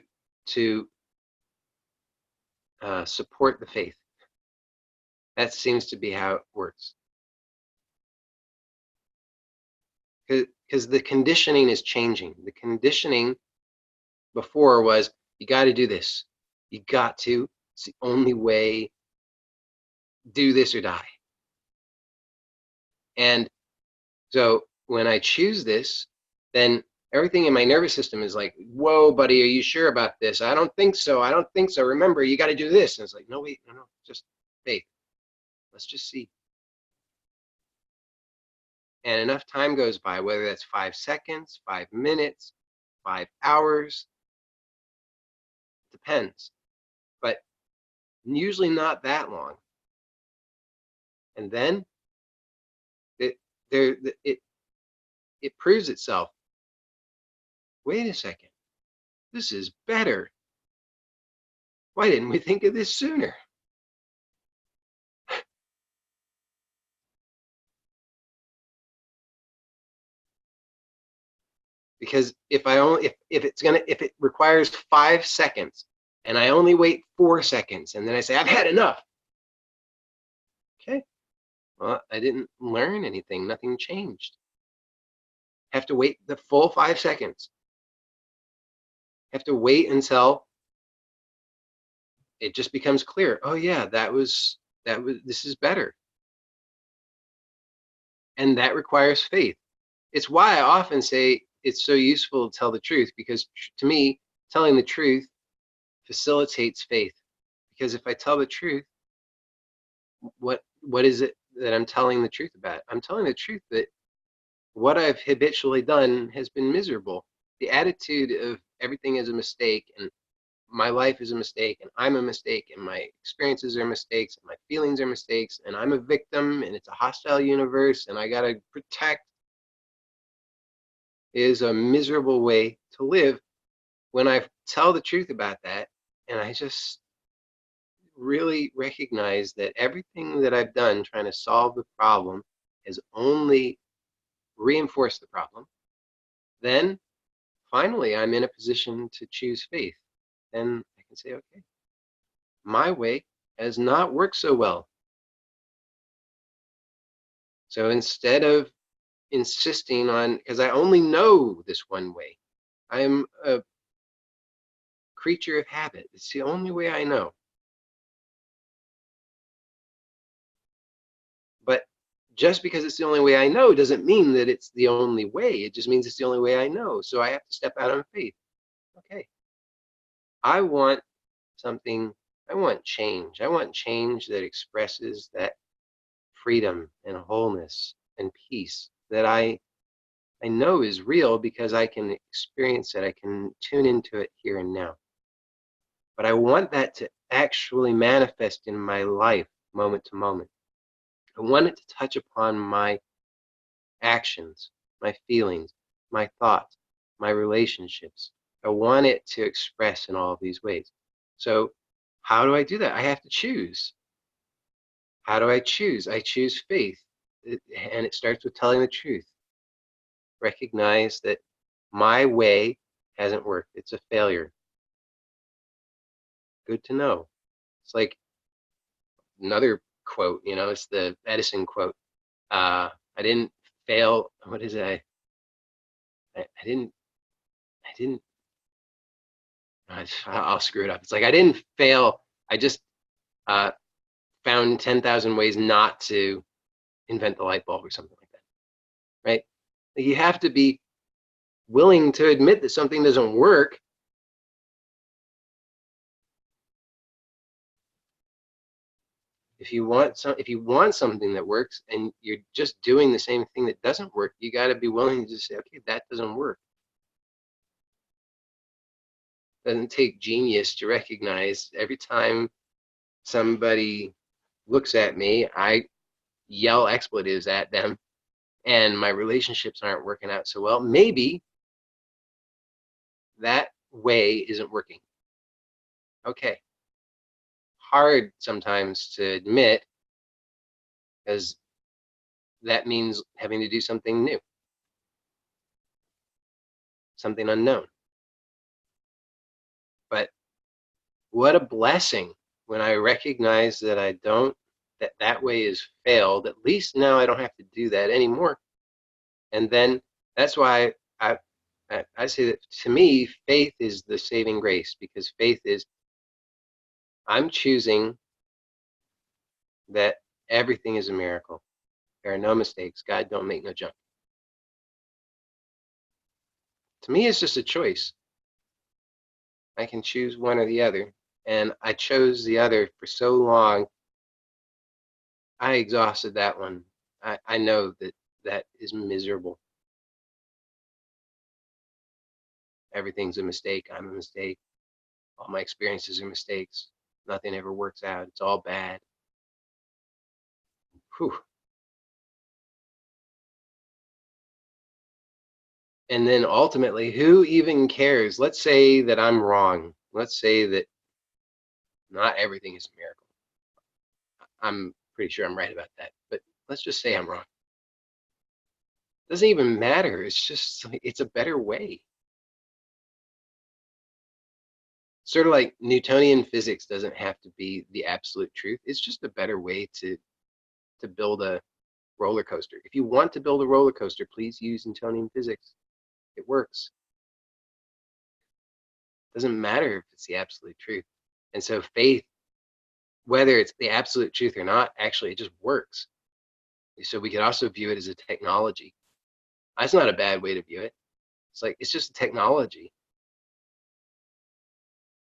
support the faith. That seems to be how it works. because the conditioning is changing. The conditioning before was, you got to do this. You got to. It's the only way. Do this or die. And so when I choose this, then everything in my nervous system is like, whoa, buddy, are you sure about this? I don't think so. I don't think so. Remember, you got to do this. And it's like, no, wait, no, just faith. Let's just see. And enough time goes by, whether that's 5 seconds, 5 minutes, 5 hours, depends. But usually not that long. And then it proves itself. Wait a second, this is better. Why didn't we think of this sooner? Because if it requires 5 seconds and I only wait 4 seconds and then I say, I've had enough. Okay, well, I didn't learn anything, nothing changed. Have to wait the full 5 seconds. Have to wait until it just becomes clear. Oh yeah, this is better. And that requires faith. It's why I often say it's so useful to tell the truth, because to me, telling the truth facilitates faith. Because if I tell the truth, what is it that I'm telling the truth about? I'm telling the truth that what I've habitually done has been miserable. The attitude of everything is a mistake, and my life is a mistake, and I'm a mistake, and my experiences are mistakes, and my feelings are mistakes, and I'm a victim, and it's a hostile universe, and I gotta protect, is a miserable way to live. When I tell the truth about that, and I just really recognize that everything that I've done trying to solve the problem has only reinforced the problem, then finally I'm in a position to choose faith. Then I can say, okay, my way has not worked so well. So instead of insisting on, because I only know this one way, I am a creature of habit. It's the only way I know. But just because it's the only way I know doesn't mean that it's the only way. It just means it's the only way I know. So I have to step out on faith. Okay, I want something, I want change. I want change that expresses that freedom and wholeness and peace that I know is real, because I can experience it. I can tune into it here and now. But I want that to actually manifest in my life moment to moment. I want it to touch upon my actions, my feelings, my thoughts, my relationships. I want it to express in all of these ways. So how do I do that? I have to choose. How do I choose? I choose faith. And it starts with telling the truth. Recognize that my way hasn't worked. It's a failure. Good to know. It's like another quote, it's the Edison quote. I didn't fail. What is it? I didn't, I'll screw it up. It's like, I didn't fail. I just found 10,000 ways not to invent the light bulb or something like that, right? You have to be willing to admit that something doesn't work. If you want something that works and you're just doing the same thing that doesn't work, you got to be willing to just say, okay, that doesn't work. It doesn't take genius to recognize every time somebody looks at me, I yell expletives at them, and my relationships aren't working out so well. Maybe that way isn't working. Okay. Hard sometimes to admit, because that means having to do something new, something unknown. But what a blessing when I recognize that that way is failed. At least now I don't have to do that anymore. And then That's why I say that to me, faith is the saving grace, because faith is, I'm choosing that everything is a miracle. There are no mistakes. God don't make no junk. To me, it's just a choice. I can choose one or the other. And I chose the other for so long. I exhausted that one. I know that that is miserable. Everything's a mistake. I'm a mistake. All my experiences are mistakes. Nothing ever works out. It's all bad. Whew. And then ultimately, who even cares? Let's say that I'm wrong. Let's say that not everything is a miracle. I'm pretty sure I'm right about that. But let's just say I'm wrong. It doesn't even matter. It's just, it's a better way. Sort of like Newtonian physics doesn't have to be the absolute truth. It's just a better way to build a roller coaster. If you want to build a roller coaster, please use Newtonian physics. It works. It doesn't matter if it's the absolute truth. And so faith, whether it's the absolute truth or not, actually it just works. So we could also view it as a technology. That's not a bad way to view it. It's like, it's just a technology.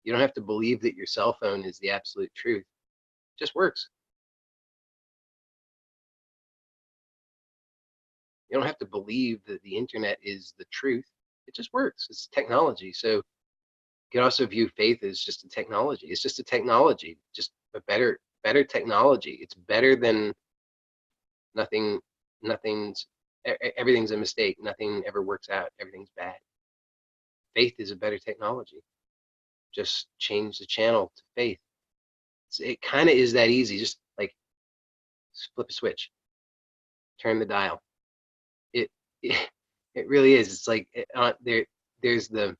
You don't have to believe that your cell phone is the absolute truth. It just works. You don't have to believe that the internet is the truth. It just works. It's technology. So you can also view faith as just a technology. It's just a technology, just a better technology. It's better than nothing. Everything's a mistake. Nothing ever works out. Everything's bad. Faith is a better technology. Just change the channel to faith. It kind of is that easy. Just like flip a switch, turn the dial. It, it really is. It's like there's the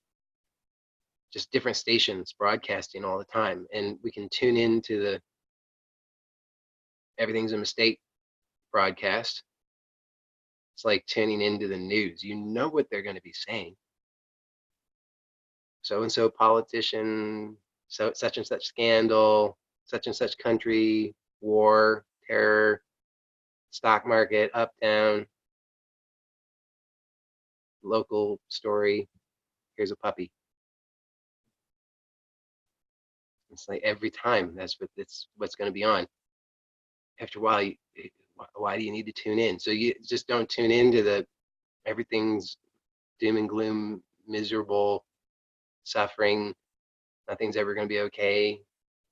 just different stations broadcasting all the time, and we can tune into the everything's a mistake broadcast. It's like tuning into the news. You know what they're going to be saying. So and so politician, so such and such scandal, such and such country, war, terror, stock market, up, down, local story. Here's a puppy. It's like every time that's what's going to be on. After a while, why do you need to tune in? So you just don't tune into the everything's doom and gloom, miserable, suffering. Nothing's ever going to be okay.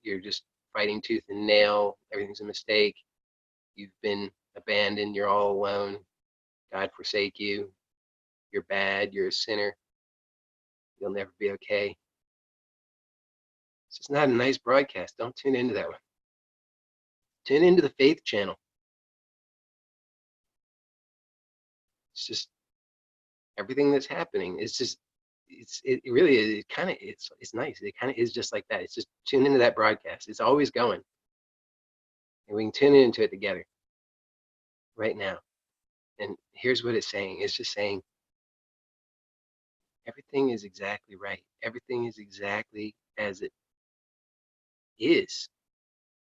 You're just fighting tooth and nail. Everything's a mistake. You've been abandoned. You're all alone. God forsake you. You're bad. You're a sinner. You'll never be okay. It's just not a nice broadcast. Don't tune into that one. Tune into the faith channel. It's just everything that's happening. It's just it really is. It kind of it's nice. It kind of is just like that. It's just tune into that broadcast. It's always going, and we can tune into it together right now. And here's what it's saying. It's just saying everything is exactly right. Everything is exactly as it is.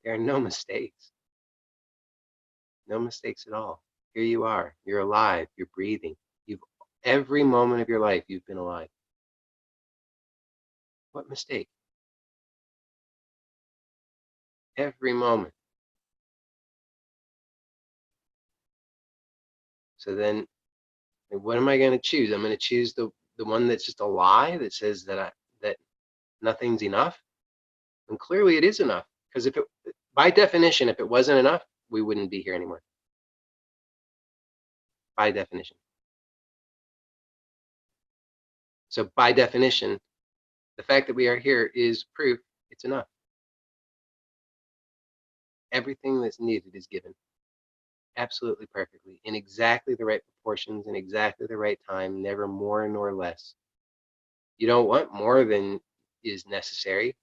There are no mistakes. No mistakes at all. Here you are. You're alive. You're breathing. You've every moment of your life you've been alive. What mistake? Every moment. So then what am I going to choose? I'm going to choose the one that's just a lie that says that nothing's enough. And clearly it is enough, because if it, by definition, if it wasn't enough, we wouldn't be here anymore. By definition. So by definition, the fact that we are here is proof it's enough. Everything that's needed is given absolutely perfectly, in exactly the right proportions, in exactly the right time, never more nor less. You don't want more than is necessary.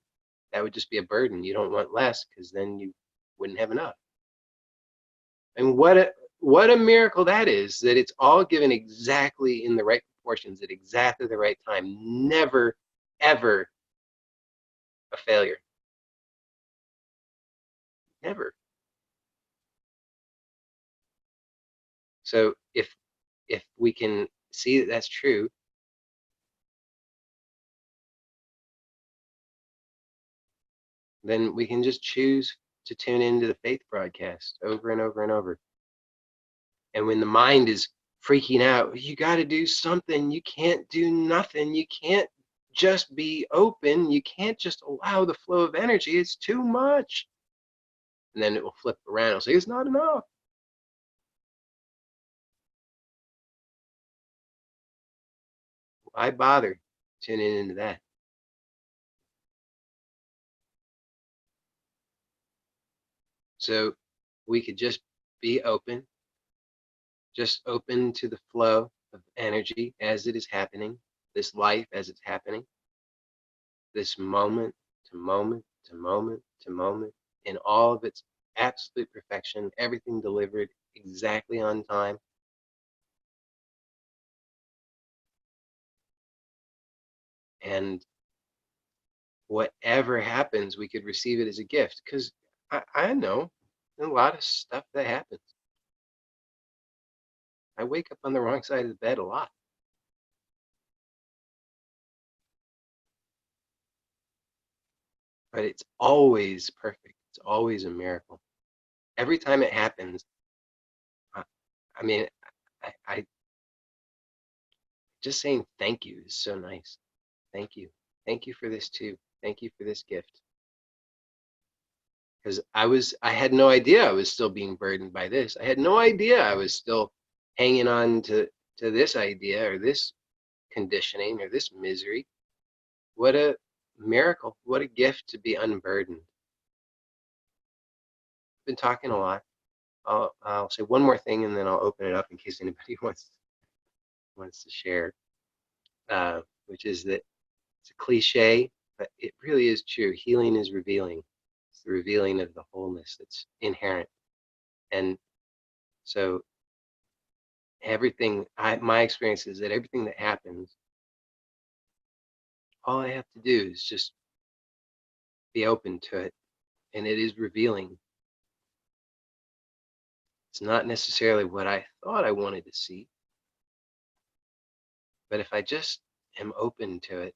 That would just be a burden. You don't want less, because then you wouldn't have enough. And what what a miracle that is, that it's all given exactly in the right proportions at exactly the right time. Never, ever a failure. Never. So if we can see that that's true, then we can just choose to tune into the faith broadcast over and over and over. And when the mind is freaking out, you got to do something. You can't do nothing. You can't just be open. You can't just allow the flow of energy. It's too much. And then it will flip around. It'll say, it's not enough. Why bother tuning into that? So we could just be open, just open to the flow of energy as it is happening, this life as it's happening, this moment to moment to moment to moment, in all of its absolute perfection, everything delivered exactly on time. And whatever happens, we could receive it as a gift. Because I know a lot of stuff that happens. I wake up on the wrong side of the bed a lot. But it's always perfect. It's always a miracle. Every time it happens, I mean, I just saying thank you is so nice. Thank you. Thank you for this too. Thank you for this gift. Because I had no idea I was still being burdened by this. I had no idea I was still hanging on to this idea or this conditioning or this misery. What a miracle. What a gift to be unburdened. I've been talking a lot. I'll say one more thing and then I'll open it up in case anybody wants to share, which is that it's a cliche, but it really is true. Healing is revealing. It's the revealing of the wholeness that's inherent. And so everything, my experience is that everything that happens, all I have to do is just be open to it, and it is revealing. It's not necessarily what I thought I wanted to see, but if I just am open to it,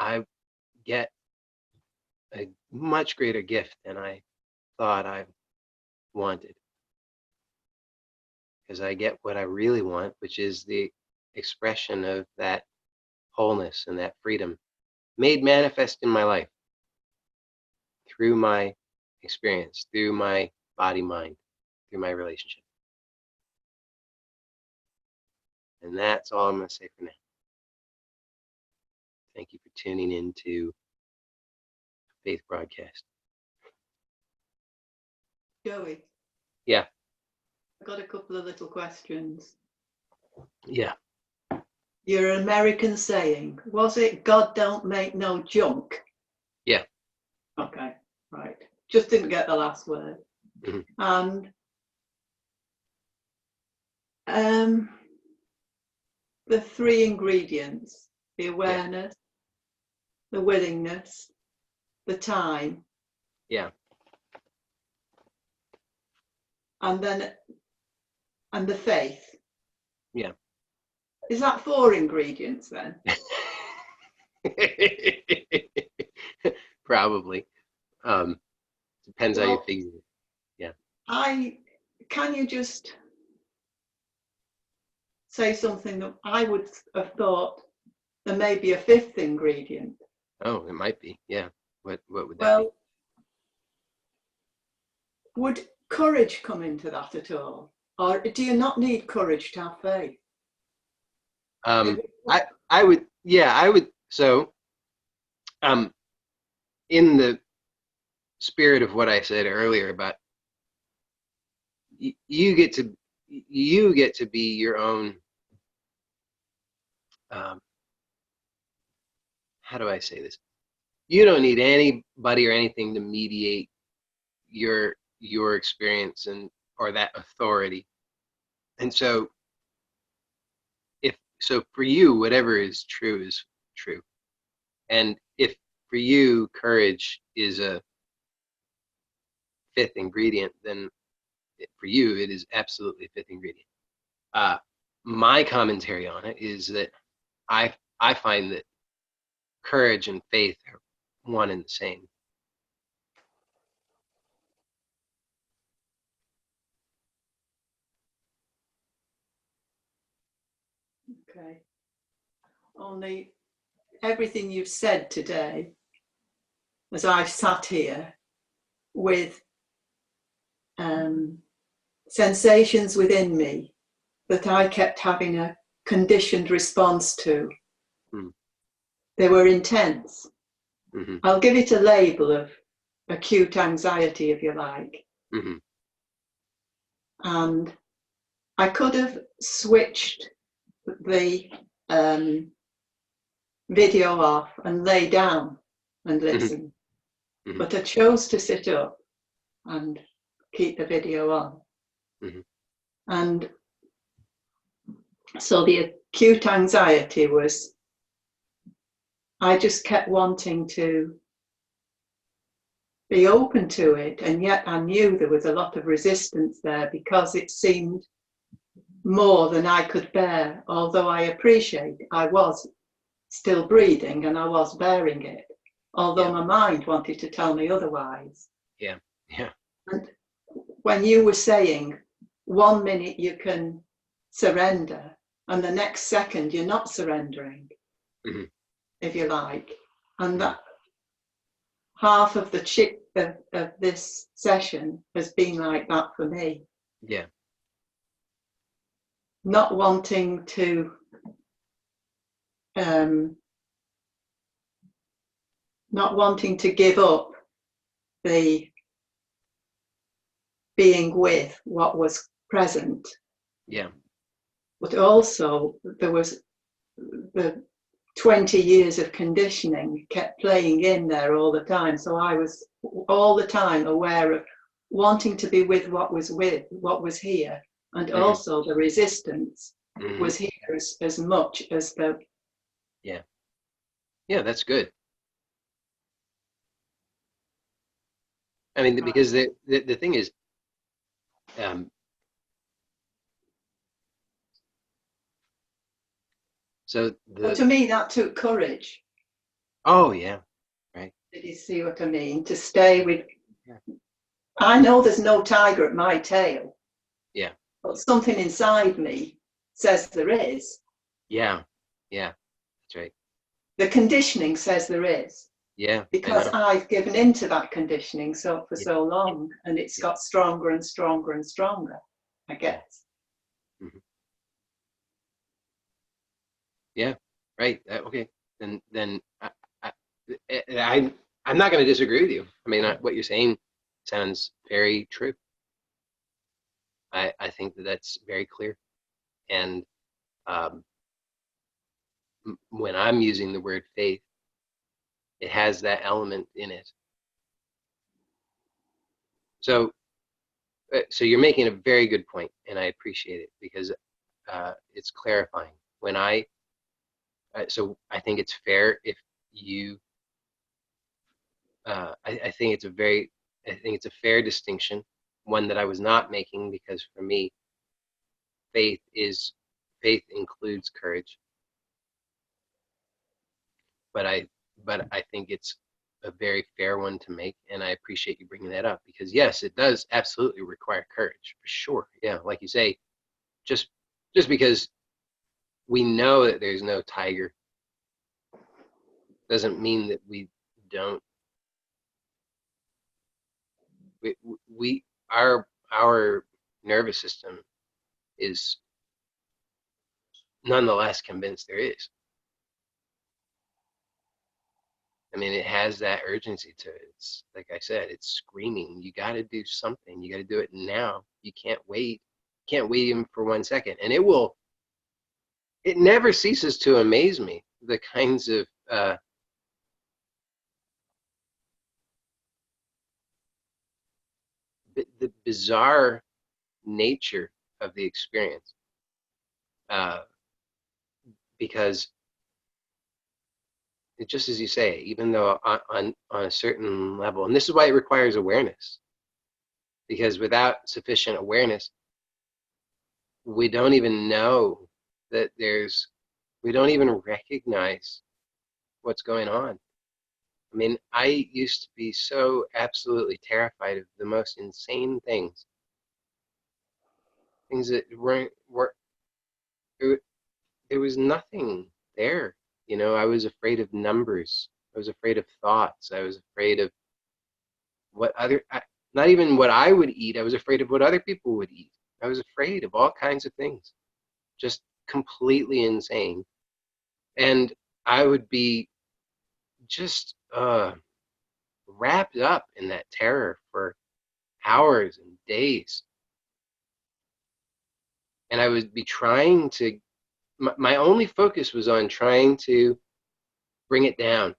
I get a much greater gift than I thought I wanted. Because I get what I really want, which is the expression of that wholeness and that freedom made manifest in my life through my experience, through my body, mind, through my relationship. And that's all I'm going to say for now. Thank you for tuning into Faith Broadcast. Joey, Yeah. I've got a couple of little questions. Yeah. Your American saying, was it God don't make no junk? Yeah. Okay, right. Just didn't get the last word. Mm-hmm. And the three ingredients, the awareness, the willingness, the time. Yeah. And the faith. Yeah. Is that 4 ingredients then? Probably. Depends how you figure it. Yeah. Can you just say something that I would have thought there may be a 5th ingredient? Oh, it might be. Yeah. What would that Well, would courage come into that at all? Or do you not need courage to have faith? be? I would, yeah, I would. So, in the spirit of what I said earlier about you get to be your own, how do I say this? You don't need anybody or anything to mediate your experience and or that authority. And so so for you, whatever is true. And if for you courage is a fifth ingredient, then for you it is absolutely a fifth ingredient. My commentary on it is that I find that courage and faith are one and the same. Okay. Only everything you've said today, as I've sat here with sensations within me that I kept having a conditioned response to. Mm. They were intense. Mm-hmm. I'll give it a label of acute anxiety, if you like. Mm-hmm. And I could have switched the video off and lay down and listen. Mm-hmm. But I chose to sit up and keep the video on. Mm-hmm. And so the acute anxiety was, I just kept wanting to be open to it, and yet I knew there was a lot of resistance there because it seemed more than I could bear, although I appreciate I was still breathing and I was bearing it, although my mind wanted to tell me otherwise. Yeah. And when you were saying 1 minute you can surrender and the next second you're not surrendering, Mm-hmm. if you like, and that half of the chip of this session has been like that for me. Yeah. Not wanting to give up the being with what was present. Yeah. But also there was the 20 years of conditioning kept playing in there all the time. So I was all the time aware of wanting to be with what was here. And also the resistance was here as much as the... Yeah. Yeah, that's good. I mean, because the thing is, so but to me that took courage. Oh yeah, right. Did you see what I mean? To stay with... I know there's no tiger at my tail. Yeah. But something inside me says there is. Yeah. That's right. The conditioning says there is. Yeah. Because I've given into that conditioning so long, and it's got stronger and stronger and stronger, I guess. Mm-hmm. Yeah. Right. Okay. Then I'm not going to disagree with you. I mean, what you're saying sounds very true. I think that's very clear. And when I'm using the word faith, it has that element in it. So you're making a very good point, and I appreciate it because it's clarifying. When so I think it's fair if you. I think it's a fair distinction, one that I was not making because for me, faith includes courage. But I think it's a very fair one to make, and I appreciate you bringing that up because yes, it does absolutely require courage for sure. Yeah, like you say, just because we know that there's no tiger doesn't mean that we don't. Our nervous system is nonetheless convinced there is. I mean, it has that urgency to it. It's like I said, it's screaming. You got to do something. You got to do it now. You can't wait. Can't wait even for 1 second. And it will. It never ceases to amaze me the kinds of the bizarre nature of the experience. Because it, just as you say, even though on a certain level, and this is why it requires awareness, because without sufficient awareness, we don't even know that we don't even recognize what's going on. I mean, I used to be so absolutely terrified of the most insane things that were there was nothing there. You know, I was afraid of numbers. I was afraid of thoughts. I was afraid of what not even what I would eat. I was afraid of what other people would eat. I was afraid of all kinds of things, just completely insane. And I would be just wrapped up in that terror for hours and days. And I would be trying to, my only focus was on trying to bring it down,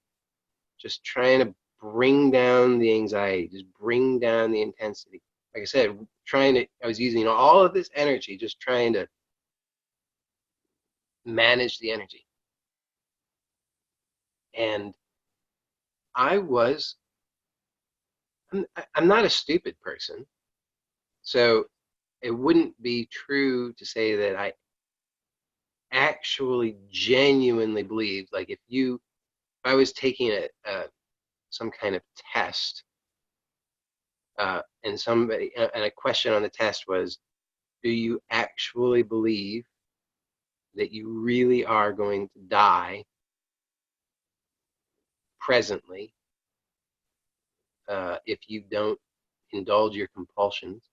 just trying to bring down the anxiety, just bring down the intensity. Like I said, I was using all of this energy, just trying to manage the energy. And I was, I'm not a stupid person. So it wouldn't be true to say that I actually genuinely believed, like if I was taking some kind of test, and a question on the test was, do you actually believe that you really are going to die presently if you don't indulge your compulsions?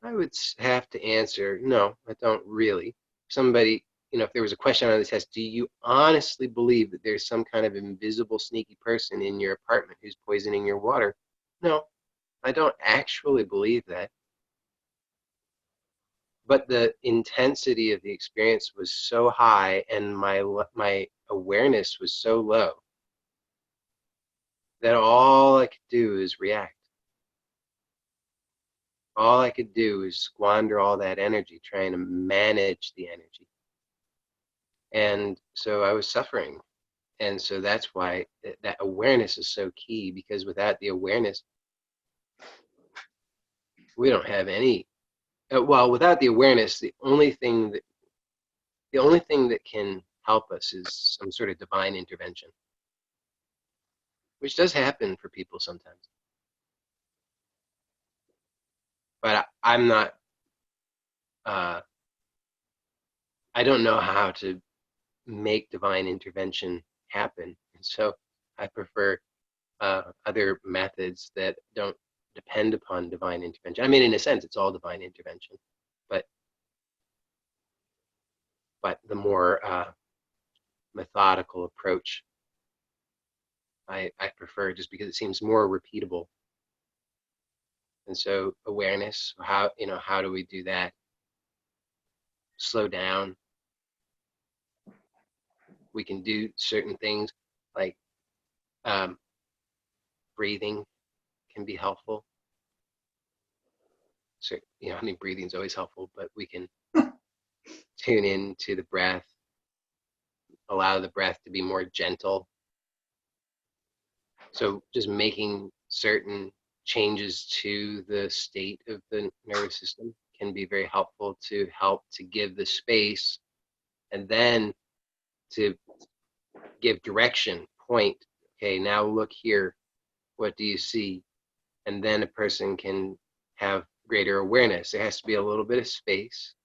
I would have to answer, no, I don't really. Somebody, if there was a question on the test, do you honestly believe that there's some kind of invisible, sneaky person in your apartment who's poisoning your water? No, I don't actually believe that. But the intensity of the experience was so high, and my awareness was so low that all I could do is react. All I could do is squander all that energy trying to manage the energy. And so I was suffering. And so that's why that awareness is so key, because without the awareness, we don't have any. Well, without the awareness, the only thing that can help us is some sort of divine intervention, which does happen for people sometimes. But I'm not. I don't know how to make divine intervention happen, and so I prefer other methods that don't depend upon divine intervention. I mean, in a sense, it's all divine intervention, but the more methodical approach I prefer, just because it seems more repeatable. And so awareness, how do we do that? Slow down. We can do certain things like breathing can be helpful. So, I mean, breathing is always helpful, but we can tune in to the breath, allow the breath to be more gentle. So just making certain changes to the state of the nervous system can be very helpful to help to give the space, and then to give direction, point, okay, now look here, what do you see? And then a person can have greater awareness. There has to be a little bit of space,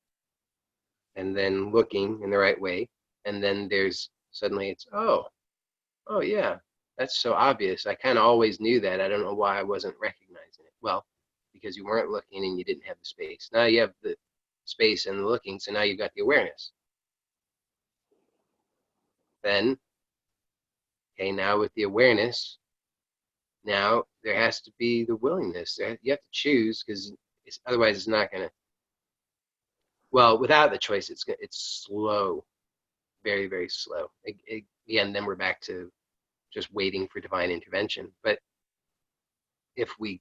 and then looking in the right way, and then there's suddenly it's, oh yeah, that's so obvious. I kind of always knew that. I don't know why I wasn't recognizing it. Well, because you weren't looking and you didn't have the space. Now you have the space and the looking, so now you've got the awareness. Then, okay, now with the awareness, now there has to be the willingness. You have to choose, because otherwise it's not going to, well, without the choice, it's slow, very, very slow. Again, then we're back to just waiting for divine intervention. But if we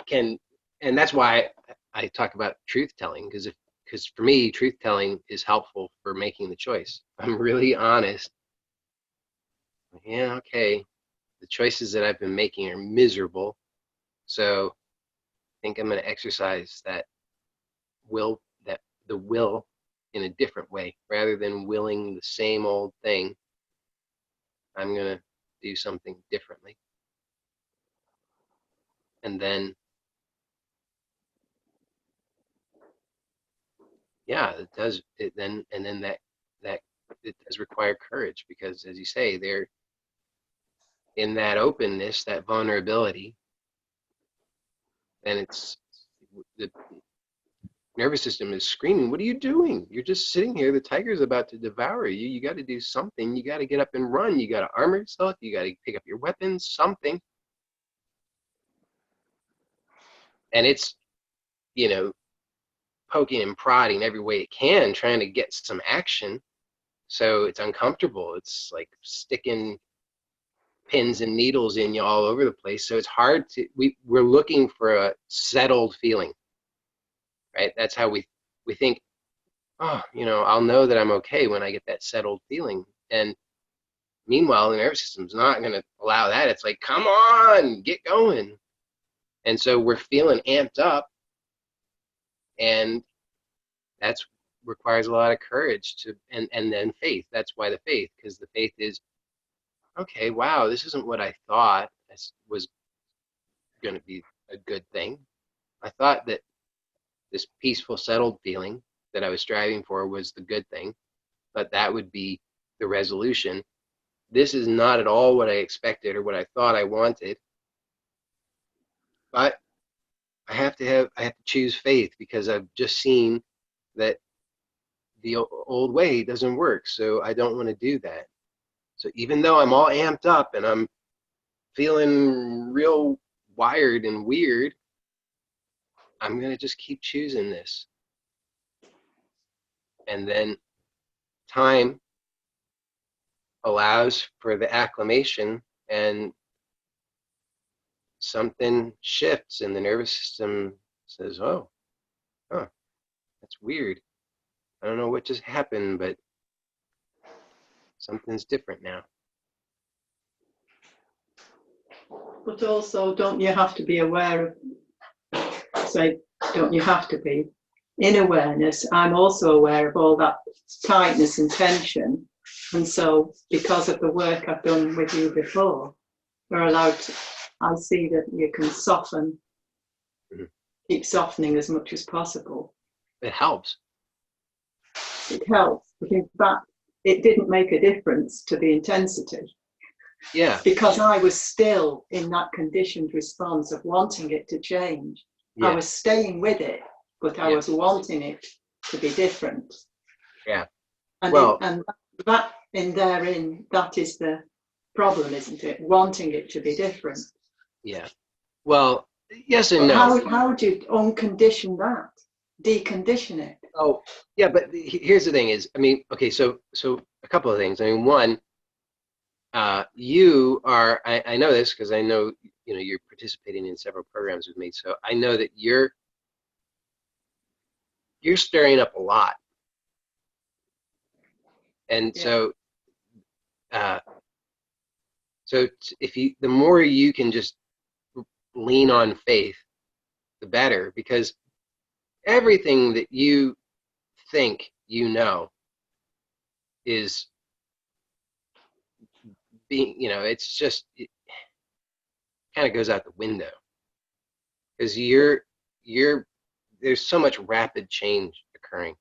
can And that's why I talk about truth telling, because for me, truth telling is helpful for making the choice. I'm really honest. Yeah, okay. The choices that I've been making are miserable. So I think I'm going to exercise that the will in a different way rather than willing the same old thing. I'm going to do something differently. And then, yeah, it does it then, and then that it does require courage because as you say, they're in that openness, that vulnerability, and it's the nervous system is screaming, what are you doing? You're just sitting here. The tiger's about to devour you. You got to do something. You got to get up and run. You got to armor yourself. You got to pick up your weapons, something. And it's, you know, poking and prodding every way it can, trying to get some action. So it's uncomfortable. It's like sticking pins and needles in you all over the place. So it's hard to, we're looking for a settled feeling, right? That's how we think, oh, I'll know that I'm okay when I get that settled feeling. And meanwhile, the nervous system's not going to allow that. It's like, come on, get going. And so we're feeling amped up, and that's requires a lot of courage and then faith. That's why the faith, because the faith is, okay, wow, this isn't what I thought this was going to be a good thing. I thought that this peaceful, settled feeling that I was striving for was the good thing, but that would be the resolution. This is not at all what I expected or what I thought I wanted. But I have to choose faith because I've just seen that the old way doesn't work. So I don't want to do that. So even though I'm all amped up and I'm feeling real wired and weird, I'm going to just keep choosing this. And then time allows for the acclimation and something shifts and the nervous system says, oh, huh, that's weird. I don't know what just happened, but something's different now. But also, don't you have to be aware of, say, don't you have to be in awareness? I'm also aware of all that tightness and tension. And so, because of the work I've done with you before, we're allowed to, I see that you can soften, keep softening as much as possible. It helps. It helps, but in fact, it didn't make a difference to the intensity. Yeah. Because I was still in that conditioned response of wanting it to change. Yeah. I was staying with it, but I was wanting it to be different. Yeah. And well, that is the problem, isn't it? Wanting it to be different. Yeah. Well, yes and but no. How do you uncondition that? Decondition it? Oh, yeah, but here's the thing is, I mean, okay, so a couple of things. I mean, one, you are, I know this because I know, you're participating in several programs with me. So I know that you're stirring up a lot. And so, the more you can just lean on faith, the better, because everything that you think is being, it's just, it kind of goes out the window because there's so much rapid change occurring.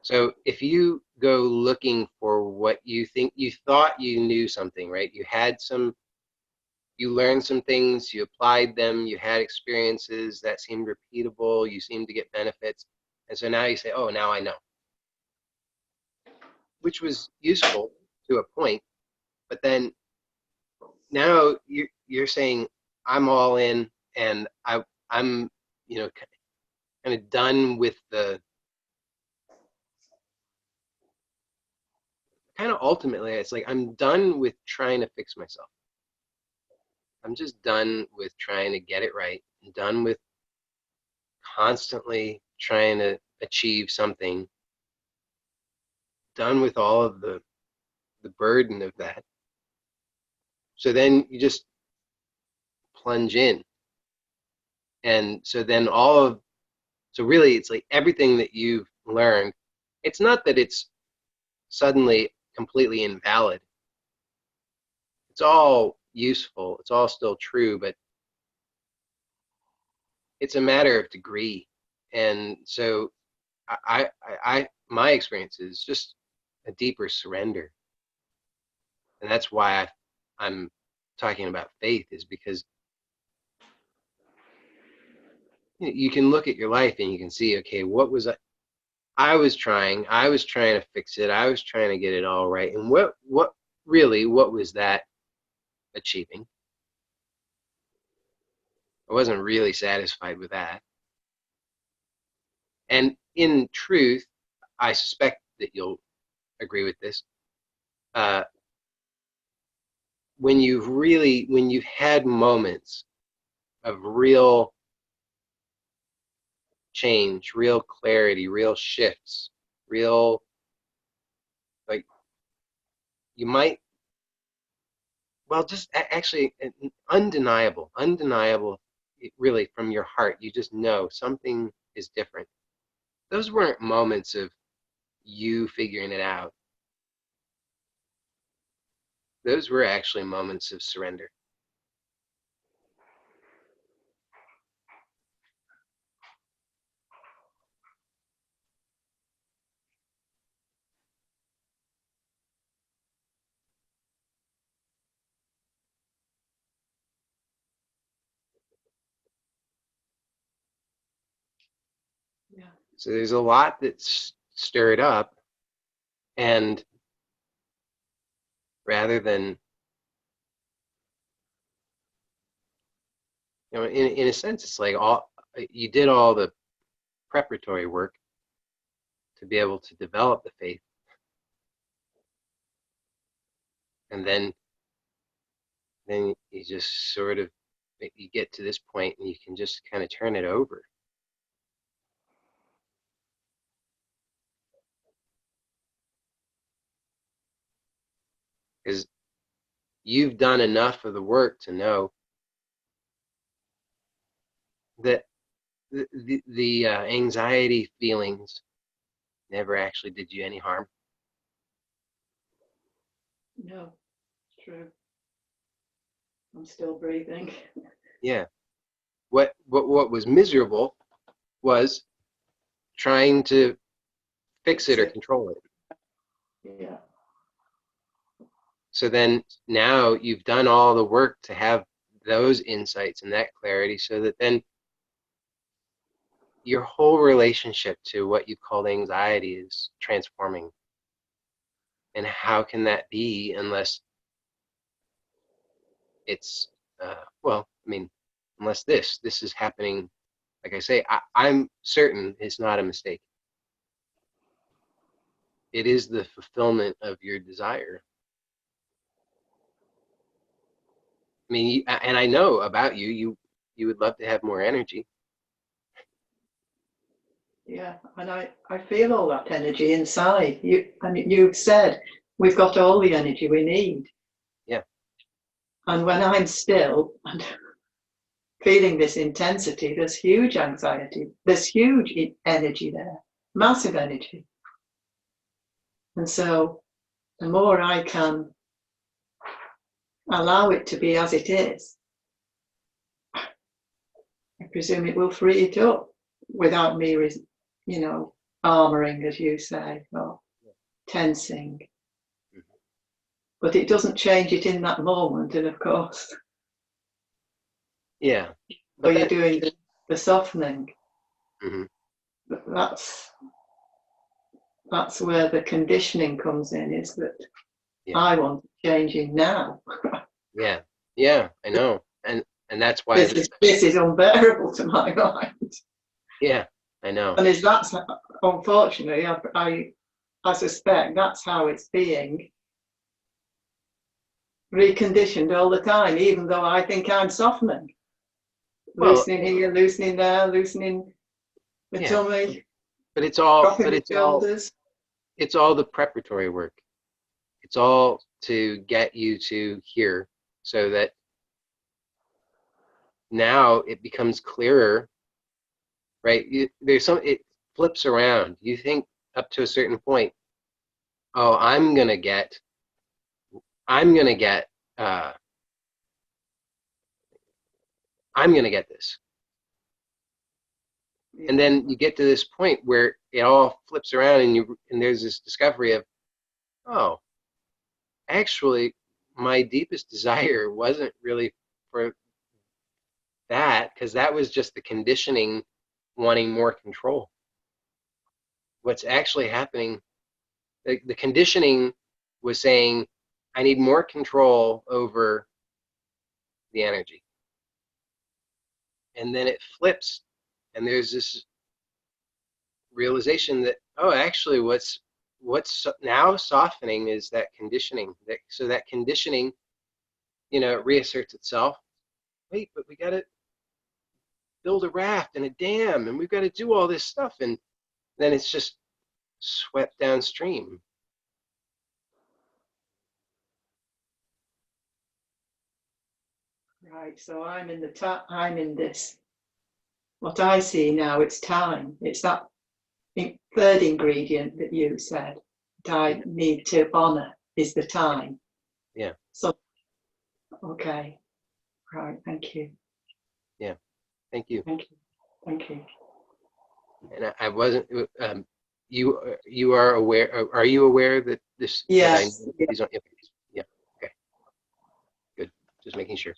So if you go looking for what you think, you thought you knew something, right? You learned some things, you applied them, you had experiences that seemed repeatable, you seemed to get benefits. And so now you say, oh, now I know, which was useful to a point. But then now you're saying, I'm all in, and I'm kind of done with the, kind of ultimately, it's like I'm done with trying to fix myself. I'm just done with trying to get it right. done with constantly trying to achieve something, done with all of the burden of that. So then you just plunge in. And so then so really it's like everything that you've learned, it's not that it's suddenly completely invalid. It's all useful. It's all still true, but it's a matter of degree. And so my experience is just a deeper surrender. And that's why I'm talking about faith, is because you can look at your life and you can see, okay, what was I was trying to fix it. I was trying to get it all right. And what was that achieving? I wasn't really satisfied with that. And in truth, I suspect that you'll agree with this. When you've had moments of real change, real clarity, real shifts, real, like, you might, well, just actually undeniable, really, from your heart. You just know something is different. Those weren't moments of you figuring it out. Those were actually moments of surrender. Yeah. So there's a lot that's stirred up, and rather than, in a sense, it's like you did all the preparatory work to be able to develop the faith, and then you just sort of, you get to this point and you can just kind of turn it over. Because you've done enough of the work to know that the anxiety feelings never actually did you any harm. No, it's true. I'm still breathing. Yeah. What was miserable was trying to fix it or control it. Yeah. So then now you've done all the work to have those insights and that clarity, so that then your whole relationship to what you've called anxiety is transforming. And how can that be unless it's, well, I mean, unless this is happening, like I say, I'm certain it's not a mistake. It is the fulfillment of your desire. I mean, and I know about you would love to have more energy. Yeah, and I feel all that energy inside. You've said we've got all the energy we need. Yeah. And when I'm still and feeling this intensity, there's huge anxiety, there's huge energy there, massive energy. And so the more I can allow it to be as it is, I presume it will free it up without me, armoring, as you say, or tensing. Mm-hmm. But it doesn't change it in that moment. And of course, Yeah. but you're doing the softening. Mm-hmm. That's where the conditioning comes in, is that I want changing now. Yeah, I know. And that's why this is unbearable to my mind. Yeah, I know. And that's unfortunately, I suspect that's how it's being reconditioned all the time, even though I think I'm softening. Well, loosening here, loosening there, loosening the yeah, tummy, but it's all, dropping the shoulders. it's all the preparatory work. It's all to get you to here so that now it becomes clearer, right? It flips around. You think up to a certain point, oh, I'm gonna get, uh, I'm gonna get this. And then you get to this point where it all flips around and there's this discovery of, oh, actually, my deepest desire wasn't really for that, because that was just the conditioning wanting more control. What's actually happening, the conditioning was saying, I need more control over the energy. And then it flips, and there's this realization that, oh, actually, what's now softening is that conditioning. So that conditioning, it reasserts itself. Wait, but we got to build a raft and a dam, and we've got to do all this stuff, and then it's just swept downstream. Right, so I'm in this. What I see now, it's time. It's that third ingredient that you said that I need to honor is the time. Yeah. So, okay. Right, thank you. Yeah, thank you. Thank you. Thank you. And I wasn't. You are aware? Are you aware that this? Yes. These aren't. Yeah. Okay. Good. Just making sure.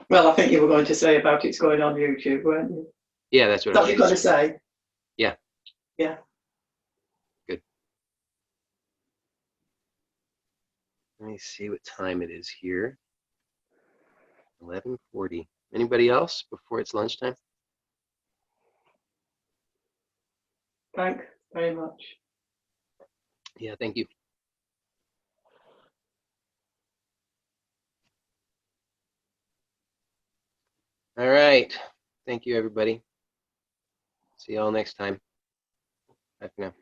Well, I think you were going to say about it's going on YouTube, weren't you? Yeah, that's what That's what you're going to say. Yeah. Yeah. Good. Let me see what time it is here. 11:40. Anybody else before it's lunchtime? Thanks very much. Yeah, thank you. All right. Thank you, everybody. See you all next time. Bye for now.